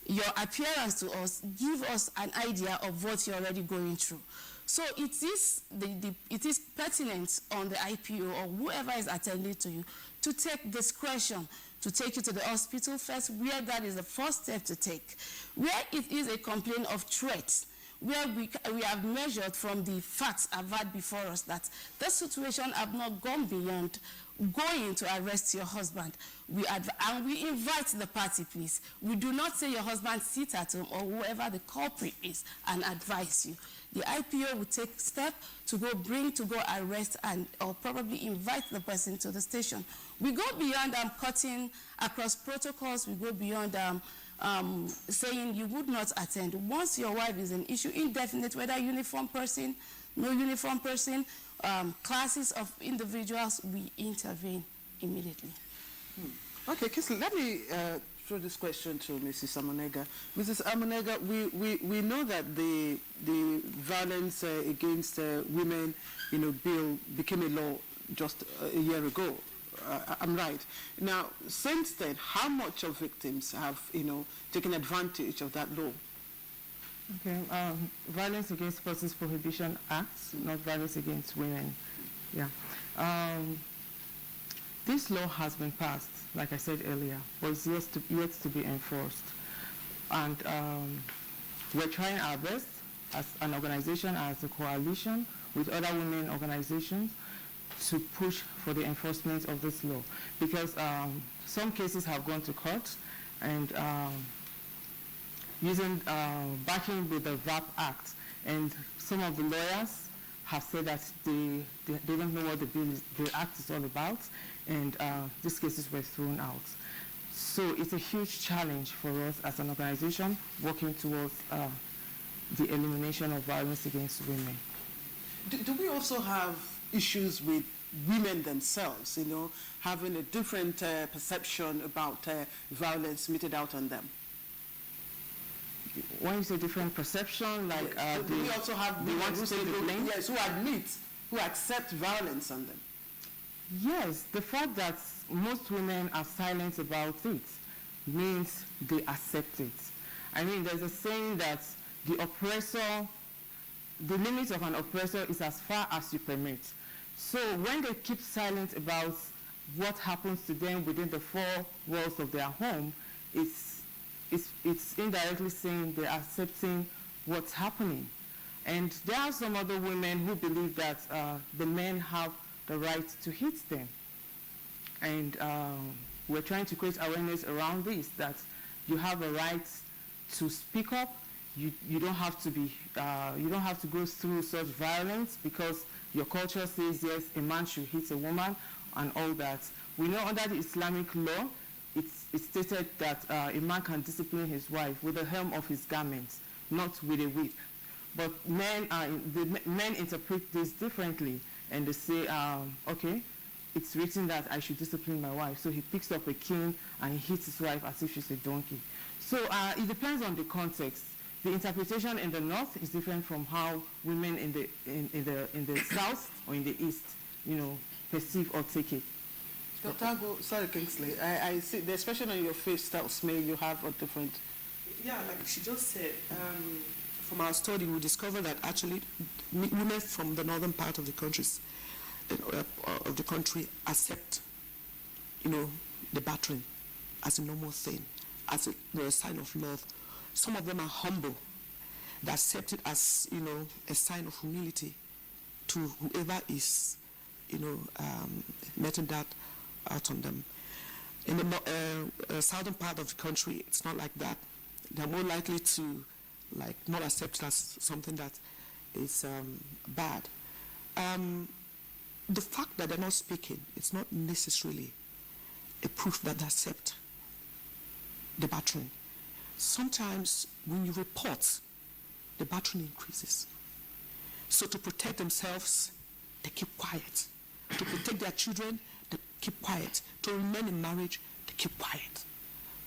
your appearance to us give us an idea of what you're already going through. So it is pertinent on the IPO or whoever is attending to you to take discretion to take you to the hospital first, where that is the first step to take. Where it is a complaint of threats, where we have measured from the facts I've had before us that the situation have not gone beyond going to arrest your husband. And we invite the party, please. We do not say your husband sit at home or whoever the culprit is and advise you. The IPO will take steps to go arrest or probably invite the person to the station. We go beyond cutting across protocols. We go beyond saying you would not attend. Once your wife is an issue, indefinite, whether uniform person, no uniform person, classes of individuals, we intervene immediately. Okay, Kisley, let me throw this question to Mrs. Amonega. Mrs. Amonega, we know that the violence against women, bill became a law just a year ago. I'm right. Now, since then, how much of victims have, taken advantage of that law? Okay, Violence Against Persons Prohibition Act, not Violence Against Women. Yeah. This law has been passed, like I said earlier, but it's yet to be enforced. And we're trying our best as an organization, as a coalition with other women organizations, to push for the enforcement of this law, because some cases have gone to court, and backing with the VAP Act, and some of the lawyers have said that they don't know what the act is all about, and these cases were thrown out. So it's a huge challenge for us as an organization working towards the elimination of violence against women. Do we also have issues with women themselves, having a different perception about violence meted out on them? When you say different perception, like do we also have women who say the blame? Yes, who accept violence on them? Yes, the fact that most women are silent about it means they accept it. I mean, there's a saying that the limit of an oppressor is as far as you permit. So when they keep silent about what happens to them within the four walls of their home, it's indirectly saying they're accepting what's happening. And there are some other women who believe that the men have the right to hit them. And we're trying to create awareness around this, that you have a right to speak up. You don't have to be you don't have to go through such violence because your culture says yes, a man should hit a woman and all that. We know under the Islamic law, it's stated that a man can discipline his wife with the hem of his garments, not with a whip. But men interpret this differently, and they say, okay, it's written that I should discipline my wife. So he picks up a cane and he hits his wife as if she's a donkey. So it depends on the context. The interpretation in the north is different from how women in the south or in the east, perceive or take it. Dr. Ago, sorry, Kingsley, I see the expression on your face tells me you have a different. Yeah, like she just said, from our study, we discovered that actually women from the northern part of the countries, of the country, accept, the battering as a normal thing, as a sign of love. Some of them are humble. They accept it as, a sign of humility to whoever is, letting that out on them. In the southern part of the country, it's not like that. They're more likely to, not accept it as something that is bad. The fact that they're not speaking, it's not necessarily a proof that they accept the battering. Sometimes when you report, the battering increases. So to protect themselves, they keep quiet. To protect their children, they keep quiet. To remain in marriage, they keep quiet.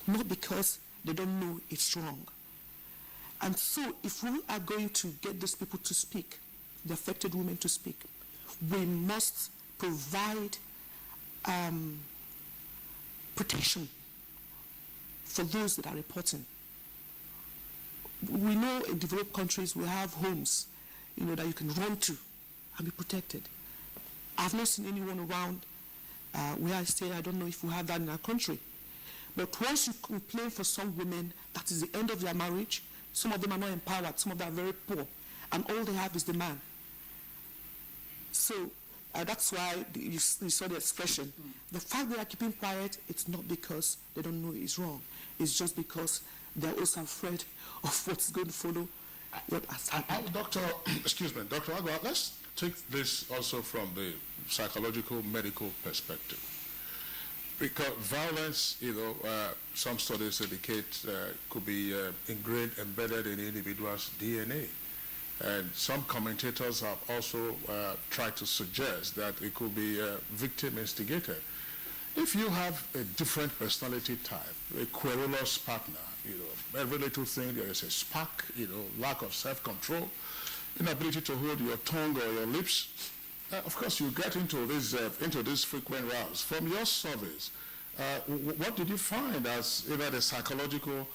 Not because they don't know it's wrong. And so if we are going to get those people to speak, the affected women to speak, we must provide protection for those that are reporting. We know in developed countries we have homes, that you can run to and be protected. I've not seen anyone around where I stay. I don't know if we have that in our country. But once you complain for some women, that is the end of their marriage. Some of them are not empowered. Some of them are very poor. And all they have is the man. So that's why you saw the expression. The fact they are keeping quiet, it's not because they don't know it's wrong. It's just because they're also afraid of what's going to follow. What has happened. Dr. Agua, let's take this also from the psychological, medical perspective. Because violence, some studies indicate could be ingrained, embedded in the individual's DNA. And some commentators have also tried to suggest that it could be victim instigated. If you have a different personality type, a querulous partner, every little thing there is a spark, lack of self-control, inability to hold your tongue or your lips, of course you get into these frequent rows. From your surveys, what did you find as either the psychological,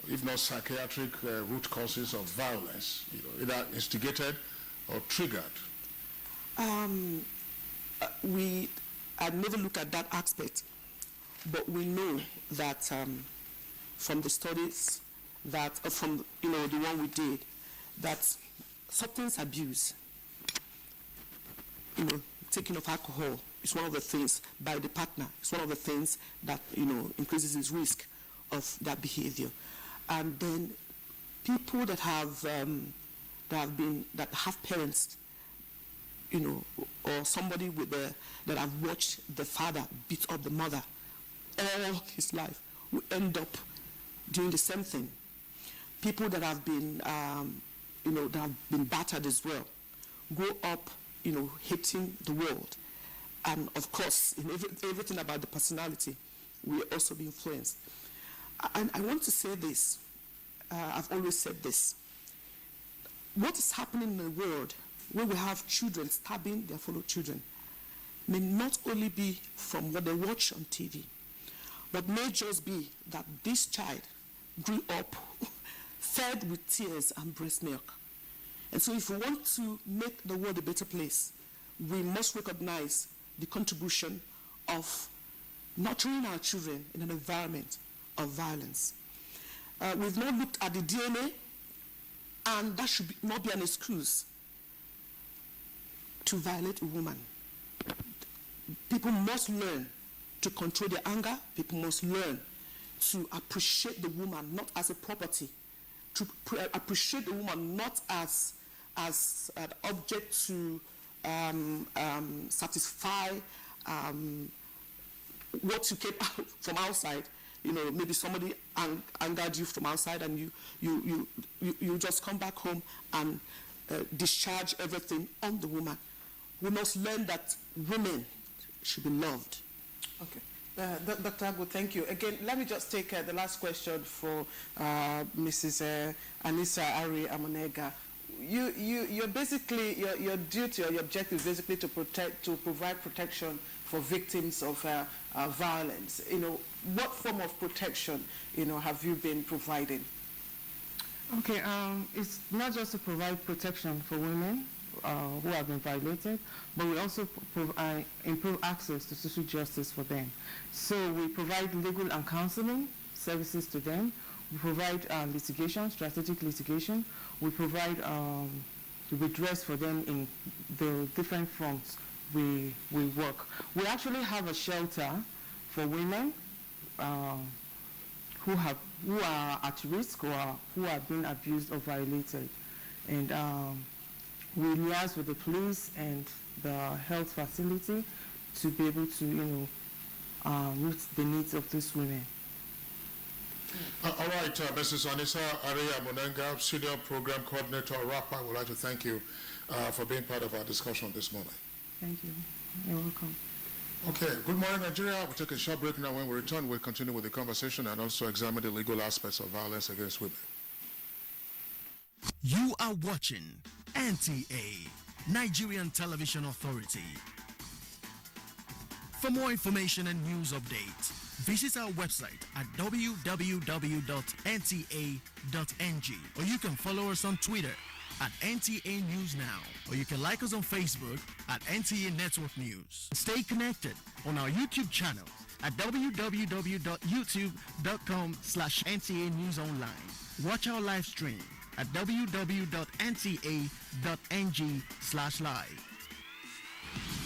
if not psychiatric, root causes of violence, either instigated or triggered? I've never looked at that aspect, but we know that from the studies that, from the one we did, that substance abuse, taking of alcohol is one of the things by the partner. It's one of the things that increases his risk of that behavior. And then people that have parents, or somebody that have watched the father beat up the mother all his life, will end up doing the same thing. People that have been, that have been battered as well, grow up, hating the world. And of course, in everything about the personality, will also be influenced. And I want to say this, I've always said this. What is happening in the world where we have children stabbing their fellow children may not only be from what they watch on TV, but may just be that this child grew up fed with tears and breast milk. And so if we want to make the world a better place, we must recognize the contribution of nurturing our children in an environment of violence. We've not looked at the DNA, and that should not be an excuse to violate a woman. People must learn to control their anger. People must learn to appreciate the woman not as a property, to appreciate the woman not as an object to satisfy what you came from outside. You know, maybe somebody angered you from outside, and you just come back home and discharge everything on the woman. We must learn that women should be loved. Okay. Dr. Agu, thank you. Again, let me just take the last question for Mrs. Anissa Ari Amonega. You're basically, your duty or your objective is basically to provide protection for victims of violence. You know, what form of protection, have you been providing? Okay, it's not just to provide protection for women who have been violated, but we also improve access to social justice for them. So we provide legal and counseling services to them. We provide litigation, strategic litigation. We provide redress for them in the different fronts we work. We actually have a shelter for women who are at risk or who are being abused or violated. And we liaise with the police and the health facility to be able to, meet the needs of these women. All right, Mrs. Anissa Aria Monenga, Senior Program Coordinator, RAPA, I would like to thank you for being part of our discussion this morning. Thank you. You're welcome. Okay, good morning, Nigeria. We'll take a short break now. When we return, we'll continue with the conversation and also examine the legal aspects of violence against women. You are watching NTA, Nigerian Television Authority. For more information and news updates, visit our website at www.nta.ng, or you can follow us on Twitter at NTA News Now, or you can like us on Facebook at NTA Network News. Stay connected on our YouTube channel at www.youtube.com/NTA News Online. Watch our live stream at www.nta.ng/live.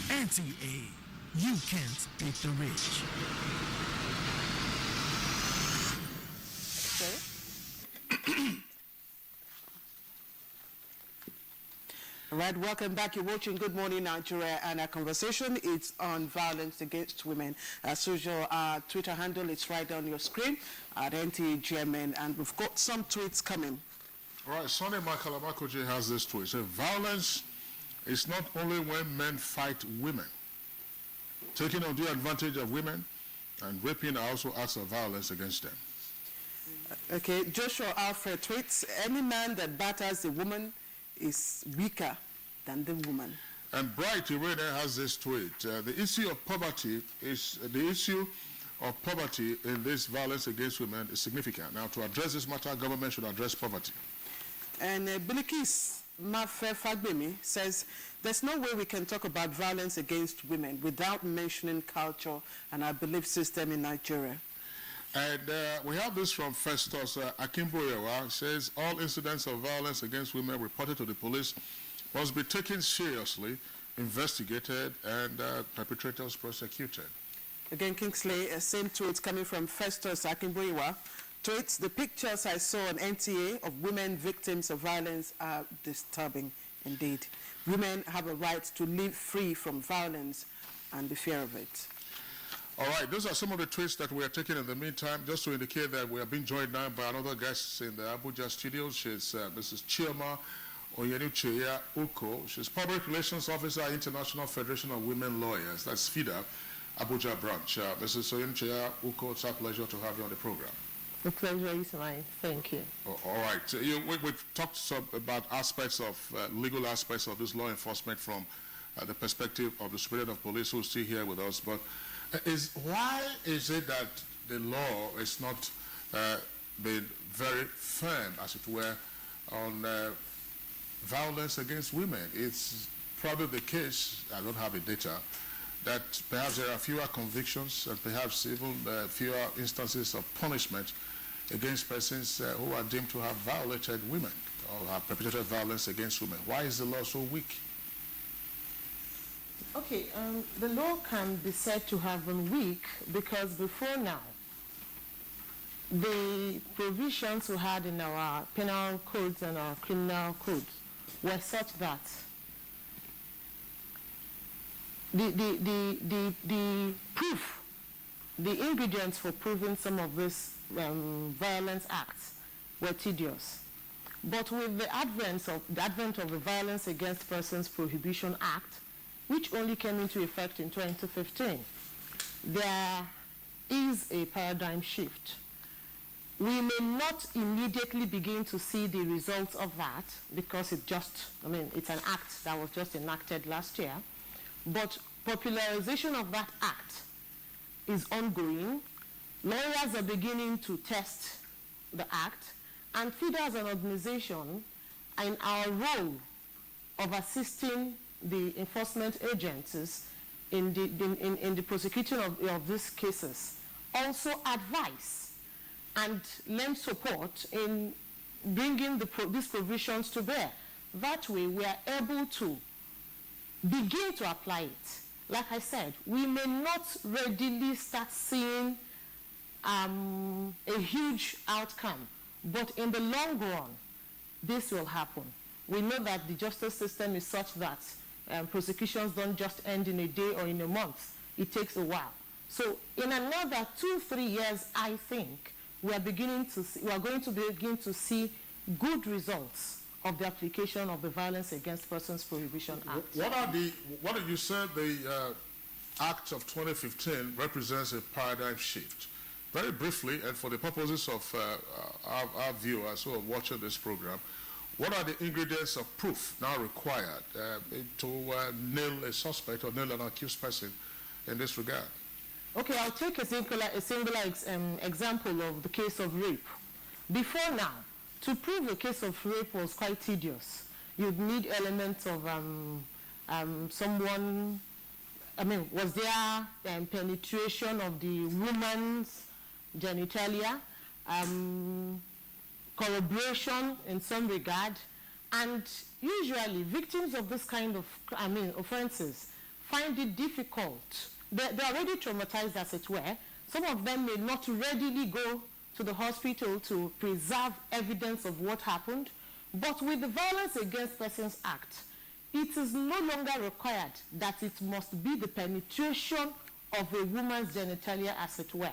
NTA, you can't beat the rich. All right, welcome back. You're watching Good Morning Nigeria, and our conversation is on violence against women. As usual, our Twitter handle is right on your screen at NTAGMN, and we've got some tweets coming. All right, Sonny Makalamakoji has this tweet. It says, violence is not only when men fight women. Taking undue advantage of women and raping are also acts of violence against them. Okay, Joshua Alfred tweets, any man that batters a woman is weaker than the woman. And Bright Irene has this tweet. The issue of poverty in this violence against women is significant. Now, to address this matter, government should address poverty. And Bilikis Mafe Fagbemi says, there's no way we can talk about violence against women without mentioning culture and our belief system in Nigeria. And we have this from Festus Akimboyewa. It says, all incidents of violence against women reported to the police must be taken seriously, investigated, and perpetrators prosecuted. Again, Kingsley, same tweets coming from Festus Akimboyewa. Tweets, the pictures I saw on NTA of women victims of violence are disturbing indeed. Women have a right to live free from violence and the fear of it. All right, those are some of the tweets that we are taking in the meantime, just to indicate that we are being joined now by another guest in the Abuja studios. She's Mrs. Chioma Onyenucheya Uko. She's Public Relations Officer, International Federation of Women Lawyers. That's FIDA, Abuja branch. Mrs. Onyenucheya Uko, it's our pleasure to have you on the program. The pleasure is mine. Thank you. All right. We've talked about aspects of, legal aspects of this law enforcement from the perspective of the Superintendent of Police, who is still here with us. But why is it that the law is not been very firm, as it were, on violence against women? It's probably the case, I don't have the data, that perhaps there are fewer convictions and perhaps even fewer instances of punishment against persons who are deemed to have violated women or have perpetrated violence against women. Why is the law so weak? Okay, the law can be said to have been weak because before now, the provisions we had in our penal codes and our criminal codes were such that the proof, the ingredients for proving some of these violence acts were tedious. But with the advent of the Violence Against Persons Prohibition Act, which only came into effect in 2015, there is a paradigm shift. We may not immediately begin to see the results of that because it's an act that was just enacted last year, but popularization of that act is ongoing. Lawyers are beginning to test the act, and FIDA as an organization, in our role of assisting the enforcement agencies in the prosecution of these cases, also advise and lend support in bringing these provisions to bear. That way, we are able to begin to apply it. Like I said, we may not readily start seeing a huge outcome, but in the long run, this will happen. We know that the justice system is such that prosecutions don't just end in a day or in a month. It takes a while. So in another 2-3 years, I think, we are going to begin to see good results of the application of the Violence Against Persons Prohibition Act. What did you say the Act of 2015 represents a paradigm shift? Very briefly, and for the purposes of our viewers who are watching this program, what are the ingredients of proof now required to nail a suspect or nail an accused person in this regard? Okay, I'll take a singular example of the case of rape. Before now, to prove a case of rape was quite tedious. You'd need elements of someone, was there penetration of the woman's genitalia, corroboration in some regard, and usually victims of this kind of offenses find it difficult. They're already traumatized, as it were. Some of them may not readily go to the hospital to preserve evidence of what happened. But with the Violence Against Persons Act, it is no longer required that it must be the penetration of a woman's genitalia, as it were.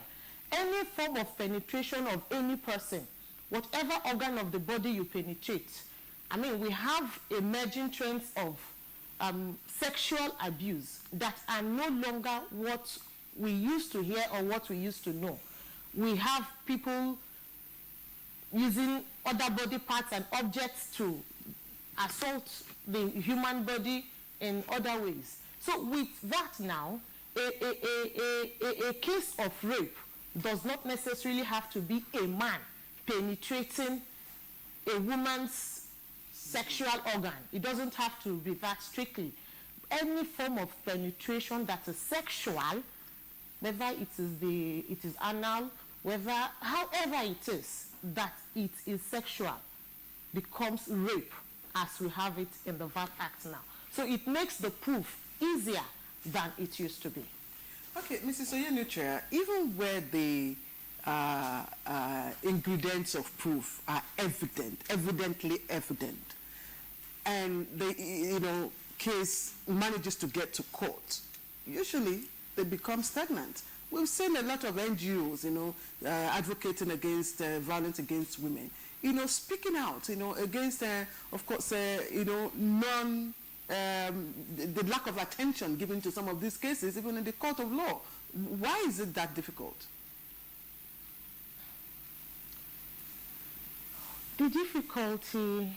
Any form of penetration of any person, whatever organ of the body you penetrate. We have emerging trends of sexual abuse that are no longer what we used to hear or what we used to know. We have people using other body parts and objects to assault the human body in other ways. So with that now, a case of rape does not necessarily have to be a man penetrating a woman's sexual organ. It doesn't have to be that strictly. Any form of penetration that is sexual, whether it is anal, however it is, that it is sexual, becomes rape as we have it in the VAT Act now. So it makes the proof easier than it used to be. Okay, Mrs. Oyenuche, even where the ingredients of proof are evidently evident, and the case manages to get to court, usually they become stagnant. We've seen a lot of NGOs, advocating against violence against women, speaking out, against, of course, the lack of attention given to some of these cases, even in the court of law. Why is it that difficult? The difficulty,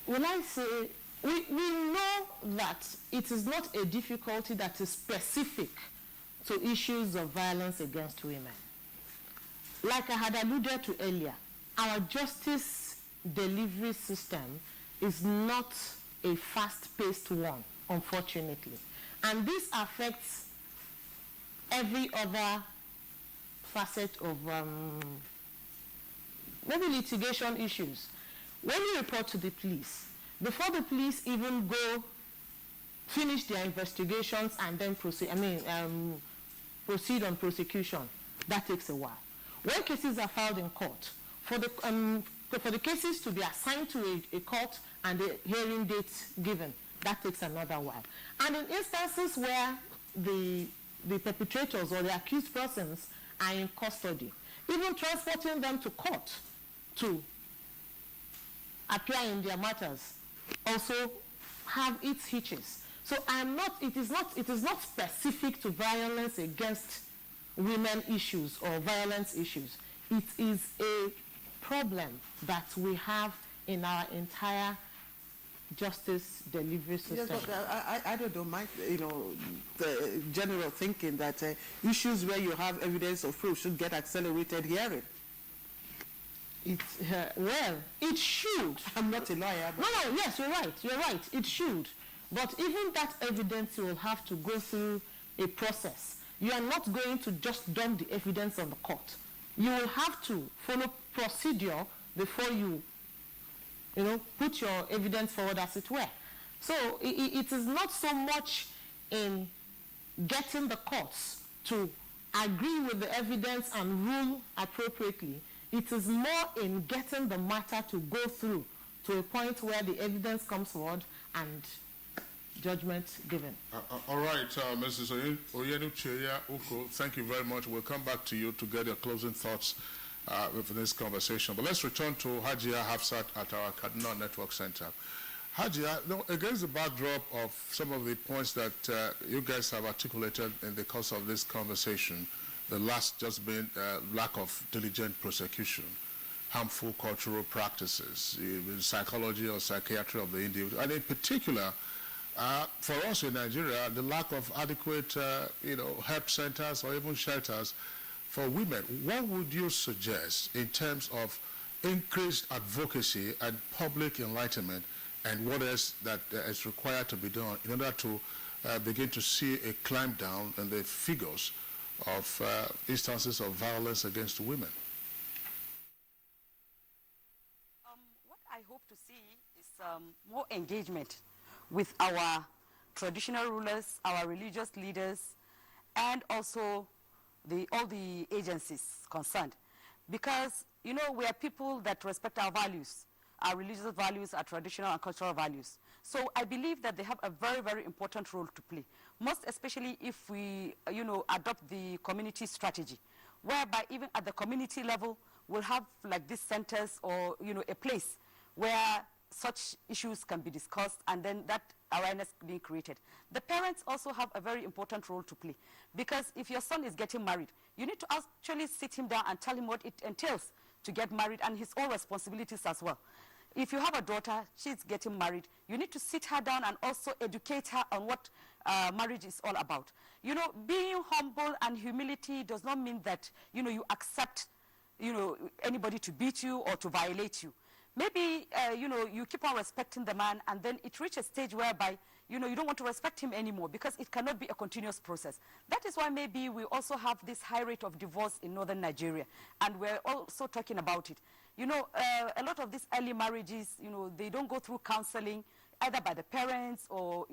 will I say, We know that it is not a difficulty that is specific to issues of violence against women. Like I had alluded to earlier, our justice delivery system is not a fast-paced one, unfortunately. And this affects every other facet of maybe litigation issues. When you report to the police, before the police even go finish their investigations and then proceed on prosecution, that takes a while. When cases are filed in court, for the cases to be assigned to a court and a hearing date given, that takes another while. And in instances where the perpetrators or the accused persons are in custody, even transporting them to court to appear in their matters also have its hitches. So it is not specific to violence against women issues or violence issues. It is a problem that we have in our entire justice delivery system. Yes, but I don't mind, the general thinking that issues where you have evidence of proof should get accelerated hearing. Well, it should. I'm not a lawyer. No, yes, you're right. It should. But even that evidence will have to go through a process. You are not going to just dump the evidence on the court. You will have to follow procedure before you put your evidence forward, as it were. So it is not so much in getting the courts to agree with the evidence and rule appropriately. It is more in getting the matter to go through to a point where the evidence comes forward and judgment given. All right, Mrs. Oyenucheya Uko, thank you very much. We'll come back to you to get your closing thoughts with this conversation. But let's return to Hajia Hafsat at our Kaduna Network Center. Hajia, against the backdrop of some of the points that you guys have articulated in the course of this conversation, the last just being lack of diligent prosecution, harmful cultural practices, psychology or psychiatry of the individual, and in particular, for us in Nigeria, the lack of adequate, help centers or even shelters for women. What would you suggest in terms of increased advocacy and public enlightenment, and what else that is required to be done in order to begin to see a climb down in the figures of instances of violence against women? What I hope to see is more engagement with our traditional rulers, our religious leaders, and also all the agencies concerned. Because, we are people that respect our values, our religious values, our traditional and cultural values. So I believe that they have a very, very important role to play, most especially if we, adopt the community strategy, whereby even at the community level, we'll have like these centers or, a place where such issues can be discussed and then that awareness being created. The parents also have a very important role to play, because if your son is getting married, you need to actually sit him down and tell him what it entails to get married and his own responsibilities as well. If you have a daughter, she's getting married, you need to sit her down and also educate her on what marriage is all about. Being humble and humility does not mean that, you accept, anybody to beat you or to violate you. Maybe, you keep on respecting the man, and then it reaches a stage whereby, you don't want to respect him anymore, because it cannot be a continuous process. That is why maybe we also have this high rate of divorce in northern Nigeria, and we're also talking about it. A lot of these early marriages, they don't go through counseling, either by the parents or,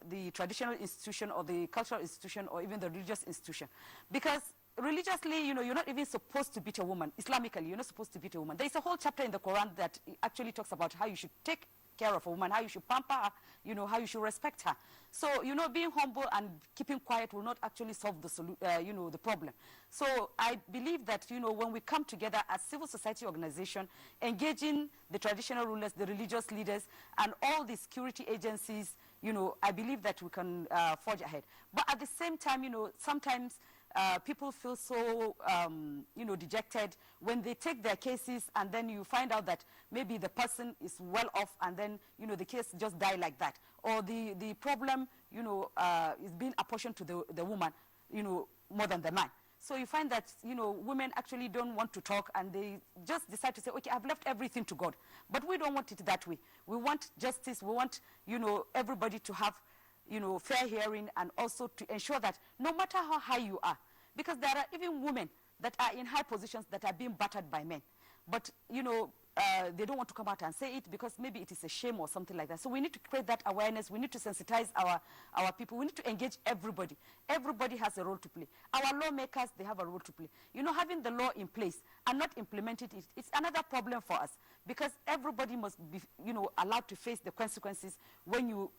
the traditional institution or the cultural institution or even the religious institution. Because religiously, you're not even supposed to beat a woman. Islamically, you're not supposed to beat a woman. There's a whole chapter in the Quran that actually talks about how you should take care of a woman, how you should pamper her, how you should respect her. So, being humble and keeping quiet will not actually solve the the problem. So I believe that, when we come together as civil society organization, engaging the traditional rulers, the religious leaders, and all the security agencies, I believe that we can forge ahead. But at the same time, sometimes people feel so, dejected when they take their cases, and then you find out that maybe the person is well off, and then, the case just die like that. Or the problem, is being apportioned to the woman, more than the man. So you find that, women actually don't want to talk, and they just decide to say, okay, I've left everything to God. But we don't want it that way. We want justice. We want, everybody to have, fair hearing, and also to ensure that no matter how high you are, because there are even women that are in high positions that are being battered by men. But, they don't want to come out and say it because maybe it is a shame or something like that. So we need to create that awareness. We need to sensitize our people. We need to engage everybody. Everybody has a role to play. Our lawmakers, they have a role to play. Having the law in place and not implementing it, it's another problem for us, because everybody must be, allowed to face the consequences when you,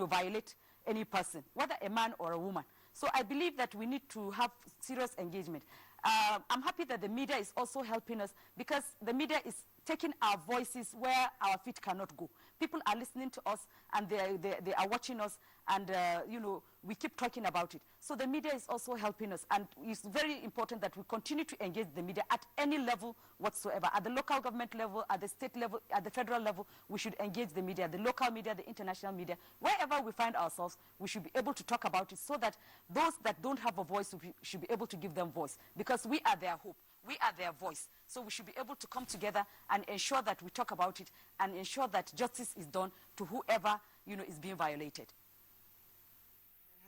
violate any person, whether a man or a woman. So I believe that we need to have serious engagement. I'm happy that the media is also helping us, because the media is taking our voices where our feet cannot go. People are listening to us, and they are watching us, and we keep talking about it. So the media is also helping us, and it's very important that we continue to engage the media at any level whatsoever. At the local government level, at the state level, at the federal level, we should engage the media, the local media, the international media. Wherever we find ourselves, we should be able to talk about it, so that those that don't have a voice, we should be able to give them voice, because we are their hope. We are their voice. So we should be able to come together and ensure that we talk about it, and ensure that justice is done to whoever, is being violated.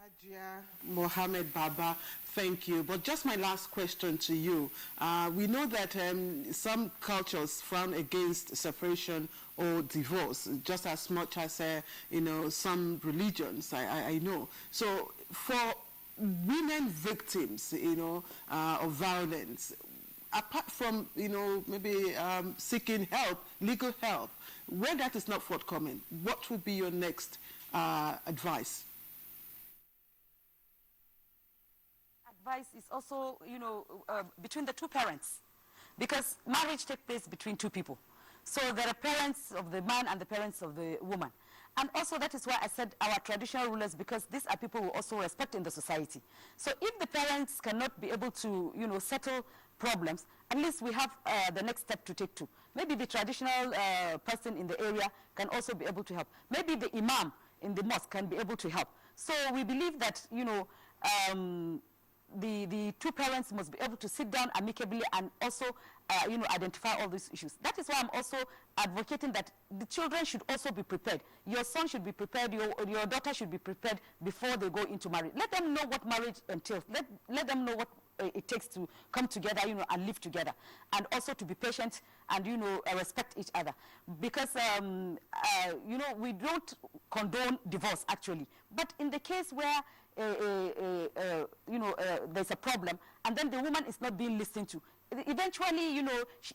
Hajia Mohammed Baba, thank you. But just my last question to you. We know that some cultures frown against separation or divorce, just as much as, some religions, I know. So for women victims, of violence, apart from, maybe seeking help, legal help, where that is not forthcoming, what would be your next advice? Advice is also, between the two parents, because marriage takes place between two people. So there are parents of the man and the parents of the woman. And also that is why I said our traditional rulers, because these are people who also respect in the society. So if the parents cannot be able to, settle problems, at least we have the next step to take to. Maybe the traditional person in the area can also be able to help. Maybe the imam in the mosque can be able to help. So we believe that, the two parents must be able to sit down amicably and also, identify all these issues. That is why I'm also advocating that the children should also be prepared. Your son should be prepared, your daughter should be prepared before they go into marriage. Let them know what marriage entails. Let them know what it takes to come together, and live together. And also to be patient and, respect each other. Because, we don't condone divorce, actually. But in the case where there's a problem, and then the woman is not being listened to, eventually,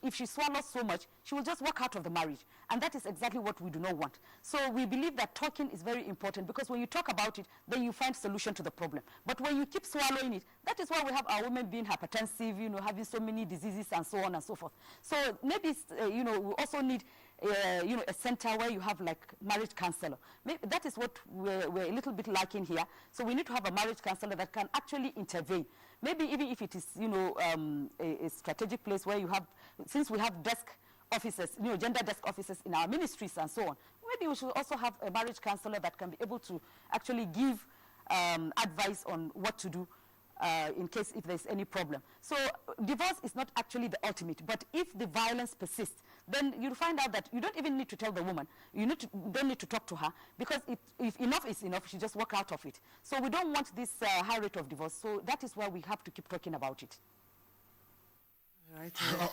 if she swallows so much, she will just walk out of the marriage. And that is exactly what we do not want. So we believe that talking is very important, because when you talk about it, then you find solution to the problem. But when you keep swallowing it, that is why we have our women being hypertensive, having so many diseases and so on and so forth. So maybe, we also need a center where you have like marriage counselor. Maybe that is what we're a little bit lacking here. So we need to have a marriage counselor that can actually intervene. Maybe even if it is, a strategic place where you have, since we have desk officers, gender desk officers in our ministries and so on, maybe we should also have a marriage counselor that can be able to actually give advice on what to do in case if there's any problem. So divorce is not actually the ultimate, but if the violence persists, then you'll find out that you don't even need to tell the woman. You don't need to talk to her, because if enough is enough, she just walk out of it. So we don't want this high rate of divorce. So that is why we have to keep talking about it.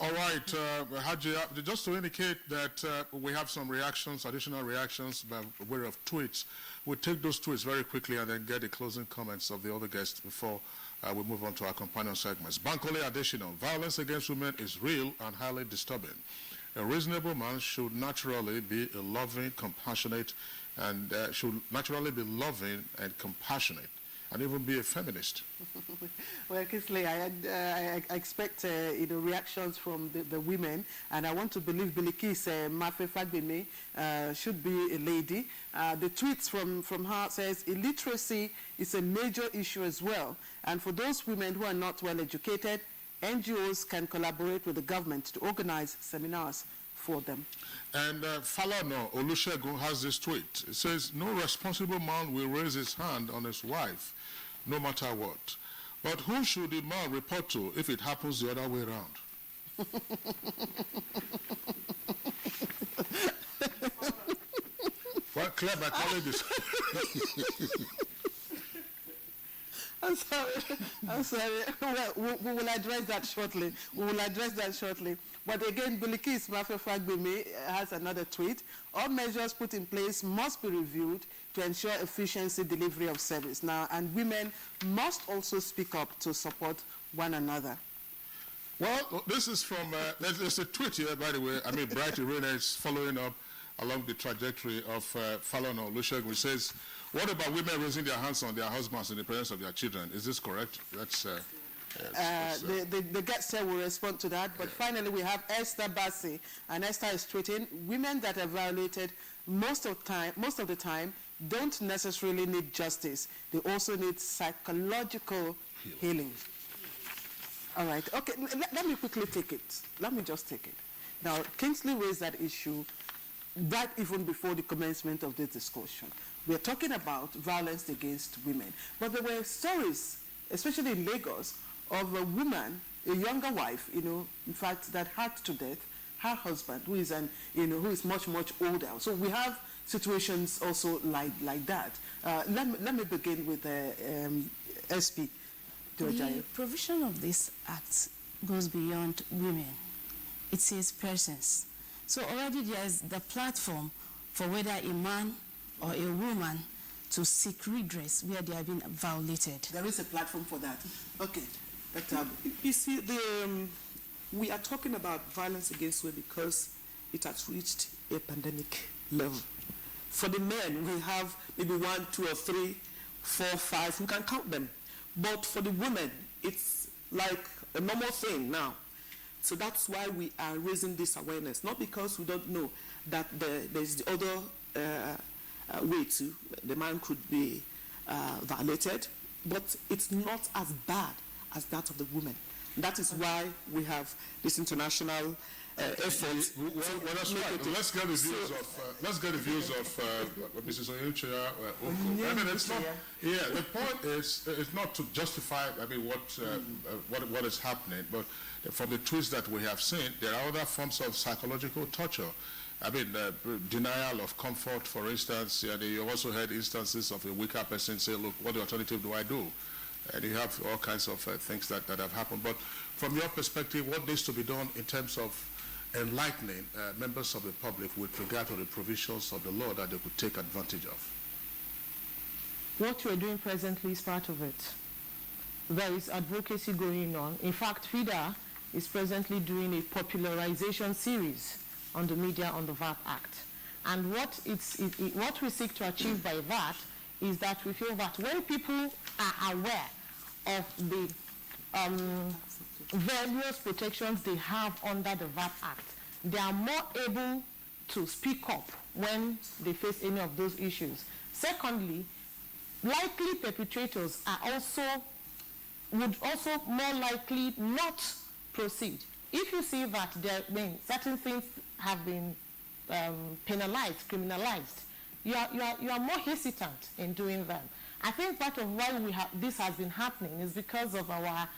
All right, Haji, just to indicate that we have some reactions, additional reactions by way of tweets. We'll take those tweets very quickly and then get the closing comments of the other guests before we move on to our companion segments. Bankole additional, violence against women is real and highly disturbing. A reasonable man should naturally be compassionate, and and even be a feminist. Well, Kisley, I expect reactions from the women, and I want to believe Bilikis Mafe Fagbemi should be a lady. The tweets from her says illiteracy is a major issue as well, and for those women who are not well educated, NGOs can collaborate with the government to organize seminars for them. And Falana Olusegun has this tweet. It says, no responsible man will raise his hand on his wife, no matter what. But who should the man report to if it happens the other way around? Well, Claire, my colleague is... I'm sorry. Well, we will address that shortly. But again, Bilikis Mafe Fagbemi has another tweet. All measures put in place must be reviewed to ensure efficiency delivery of service. Now, and women must also speak up to support one another. Well, this is from, there's a tweet here, by the way. I mean, Bright Irena is following up along the trajectory of Falana Olusegun, which says, what about women raising their hands on their husbands in the presence of their children? Is this correct? That's... the guest here will respond to that, but finally we have Esther Bassi, and Esther is tweeting, women that are violated most of the time don't necessarily need justice. They also need psychological healing. All right, okay, let me quickly take it. Let me just take it. Now, Kingsley raised that issue that even before the commencement of this discussion. We're talking about violence against women, but there were stories, especially in Lagos, of a woman, a younger wife, in fact, that hacked to death her husband, who is much older. So we have situations also like that. Let me begin with SP. The provision of this act goes beyond women. It says persons. So already there is the platform for whether a man or a woman to seek redress where they have been violated. There is a platform for that. Okay. But, you see, we are talking about violence against women because it has reached a pandemic level. For the men, we have maybe 1, 2, or 3, 4, 5. We can count them. But for the women, it's like a normal thing now. So that's why we are raising this awareness. Not because we don't know that there's the other way too. The man could be violated, but it's not as bad as that of the woman. That is why we have this international effort. Well, that's right. Let's get the views of Mrs. Oyuchia. I mean, it's not. Yeah, the point is, it's not to justify. I mean, what is happening, but from the tweets that we have seen, there are other forms of psychological torture. I mean, denial of comfort, for instance. You also had instances of a weaker person say, look, what alternative do I do? And you have all kinds of things that have happened. But from your perspective, what needs to be done in terms of enlightening members of the public with regard to the provisions of the law that they could take advantage of? What we're doing presently is part of it. There is advocacy going on. In fact, FIDA is presently doing a popularization series on the media on the VAT Act. And what we seek to achieve by that is that we feel that when people are aware of the various protections they have under the VAT Act, they are more able to speak up when they face any of those issues. Secondly, likely perpetrators would also more likely not proceed. If you see that certain things have been penalized, criminalized, you are more hesitant in doing them. I think part of why this has been happening is because of our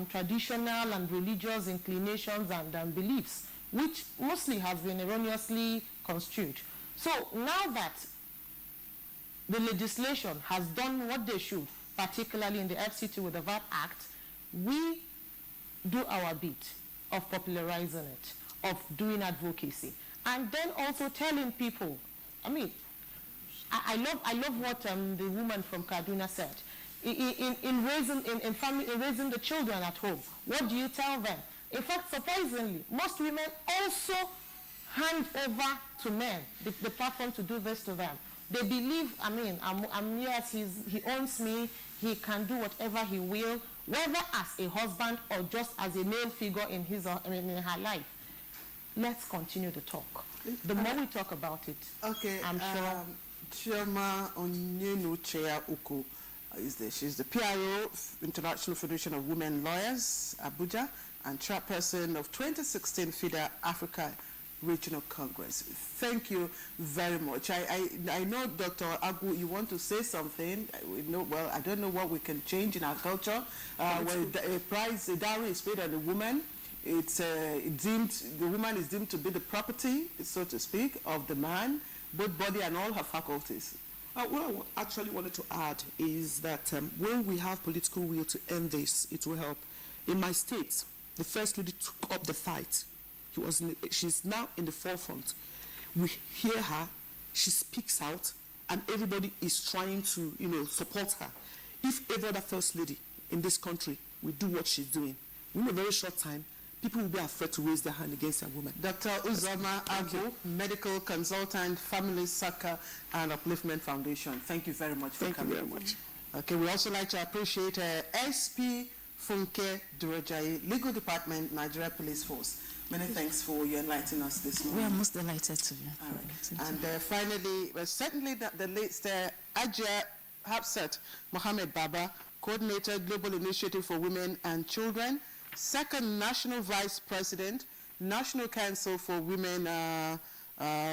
traditional and religious inclinations and beliefs, which mostly has been erroneously construed. So now that the legislation has done what they should, particularly in the FCT with the VAT Act, we do our bit of popularizing it, of doing advocacy, and then also telling people. I mean, I love what the woman from Kaduna said. In raising the children at home, what do you tell them? In fact, surprisingly, most women also hand over to men the platform to do this to them. They believe, yes, he owns me, he can do whatever he will, whether as a husband or just as a male figure in his or in her life. Let's continue to talk. The more we talk about it, okay, I'm sure. Chioma Onyenuchea Uko she's the PRO, International Federation of Women Lawyers, Abuja, and chairperson of 2016 FIDA Africa Regional Congress. Thank you very much. I know, Dr. Agu, you want to say something. I don't know what we can change in our culture. When a dowry is paid on a woman, the woman is deemed to be the property, so to speak, of the man, both body and all her faculties. What I actually wanted to add is that when we have political will to end this, it will help. In my state, the First Lady took up the fight. She's now in the forefront. We hear her, she speaks out, and everybody is trying to, support her. If ever the First Lady in this country will do what she's doing, in a very short time, people will be afraid to raise their hand against a woman. Dr. Uzoma Agu, medical consultant, Family Soccer and Upliftment Foundation. Thank you very much for coming. Thank you very much. Okay, we also like to appreciate SP Funke Durojayi, Legal Department, Nigeria Police Force. Many thanks for your enlightening us this morning. We are most delighted to be. All right. And finally, certainly the late Ajia Hafsat Mohammed Baba, Coordinator, Global Initiative for Women and Children, Second National Vice President, National Council for Women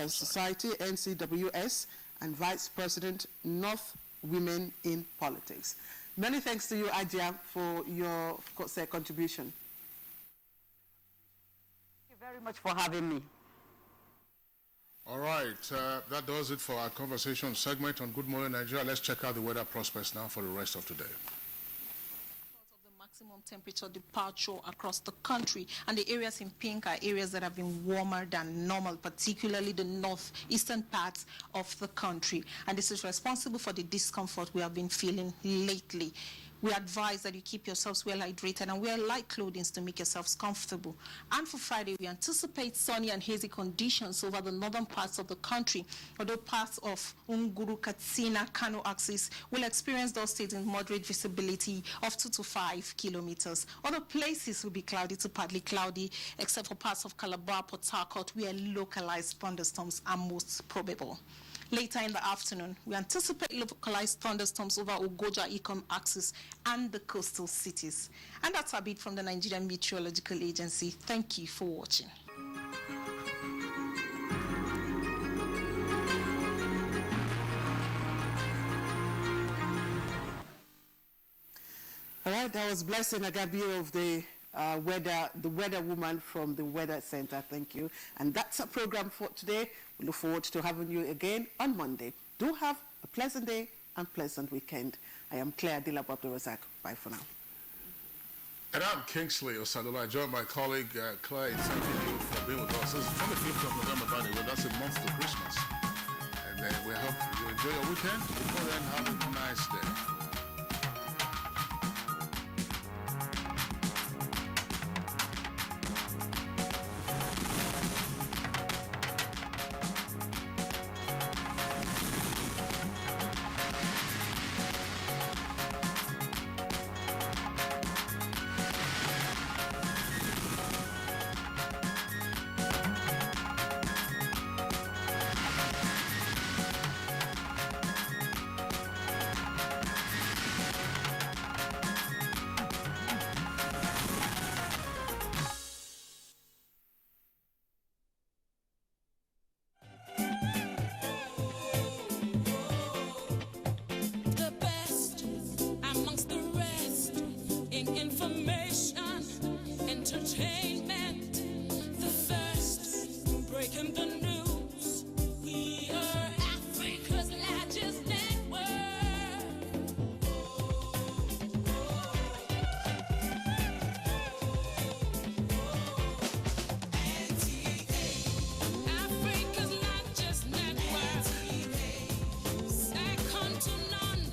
Society, NCWS, and Vice President, North Women in Politics. Many thanks to you, Ajia, for your contribution. Thank you very much for having me. All right, that does it for our conversation segment on Good Morning Nigeria. Let's check out the weather prospects now for the rest of today. Maximum temperature departure across the country, and the areas in pink are areas that have been warmer than normal, particularly the northeastern parts of the country, and this is responsible for the discomfort we have been feeling lately. We advise that you keep yourselves well hydrated and wear light clothing to make yourselves comfortable. And for Friday, we anticipate sunny and hazy conditions over the northern parts of the country, although parts of Nguru, Katsina, Kano axis will experience those states in moderate visibility of 2 to 5 kilometers. Other places will be cloudy to partly cloudy, except for parts of Calabar, Port Harcourt, where localized thunderstorms are most probable. Later in the afternoon, we anticipate localized thunderstorms over Ogoja Ikom axis and the coastal cities. And that's a bit from the Nigerian Meteorological Agency. Thank you for watching. All right, that was Blessing Agabio of the weather woman from the Weather Center. Thank you. And that's our program for today. We look forward to having you again on Monday. Do have a pleasant day and pleasant weekend. I am Claire Dilab Abdul-Razak. Bye for now. And I'm Kingsley Osadola. I joined my colleague Claire. Thank you for being with us. It's from the 5th of November, by the way. That's a month to Christmas. And we hope you enjoy your weekend. Before then, have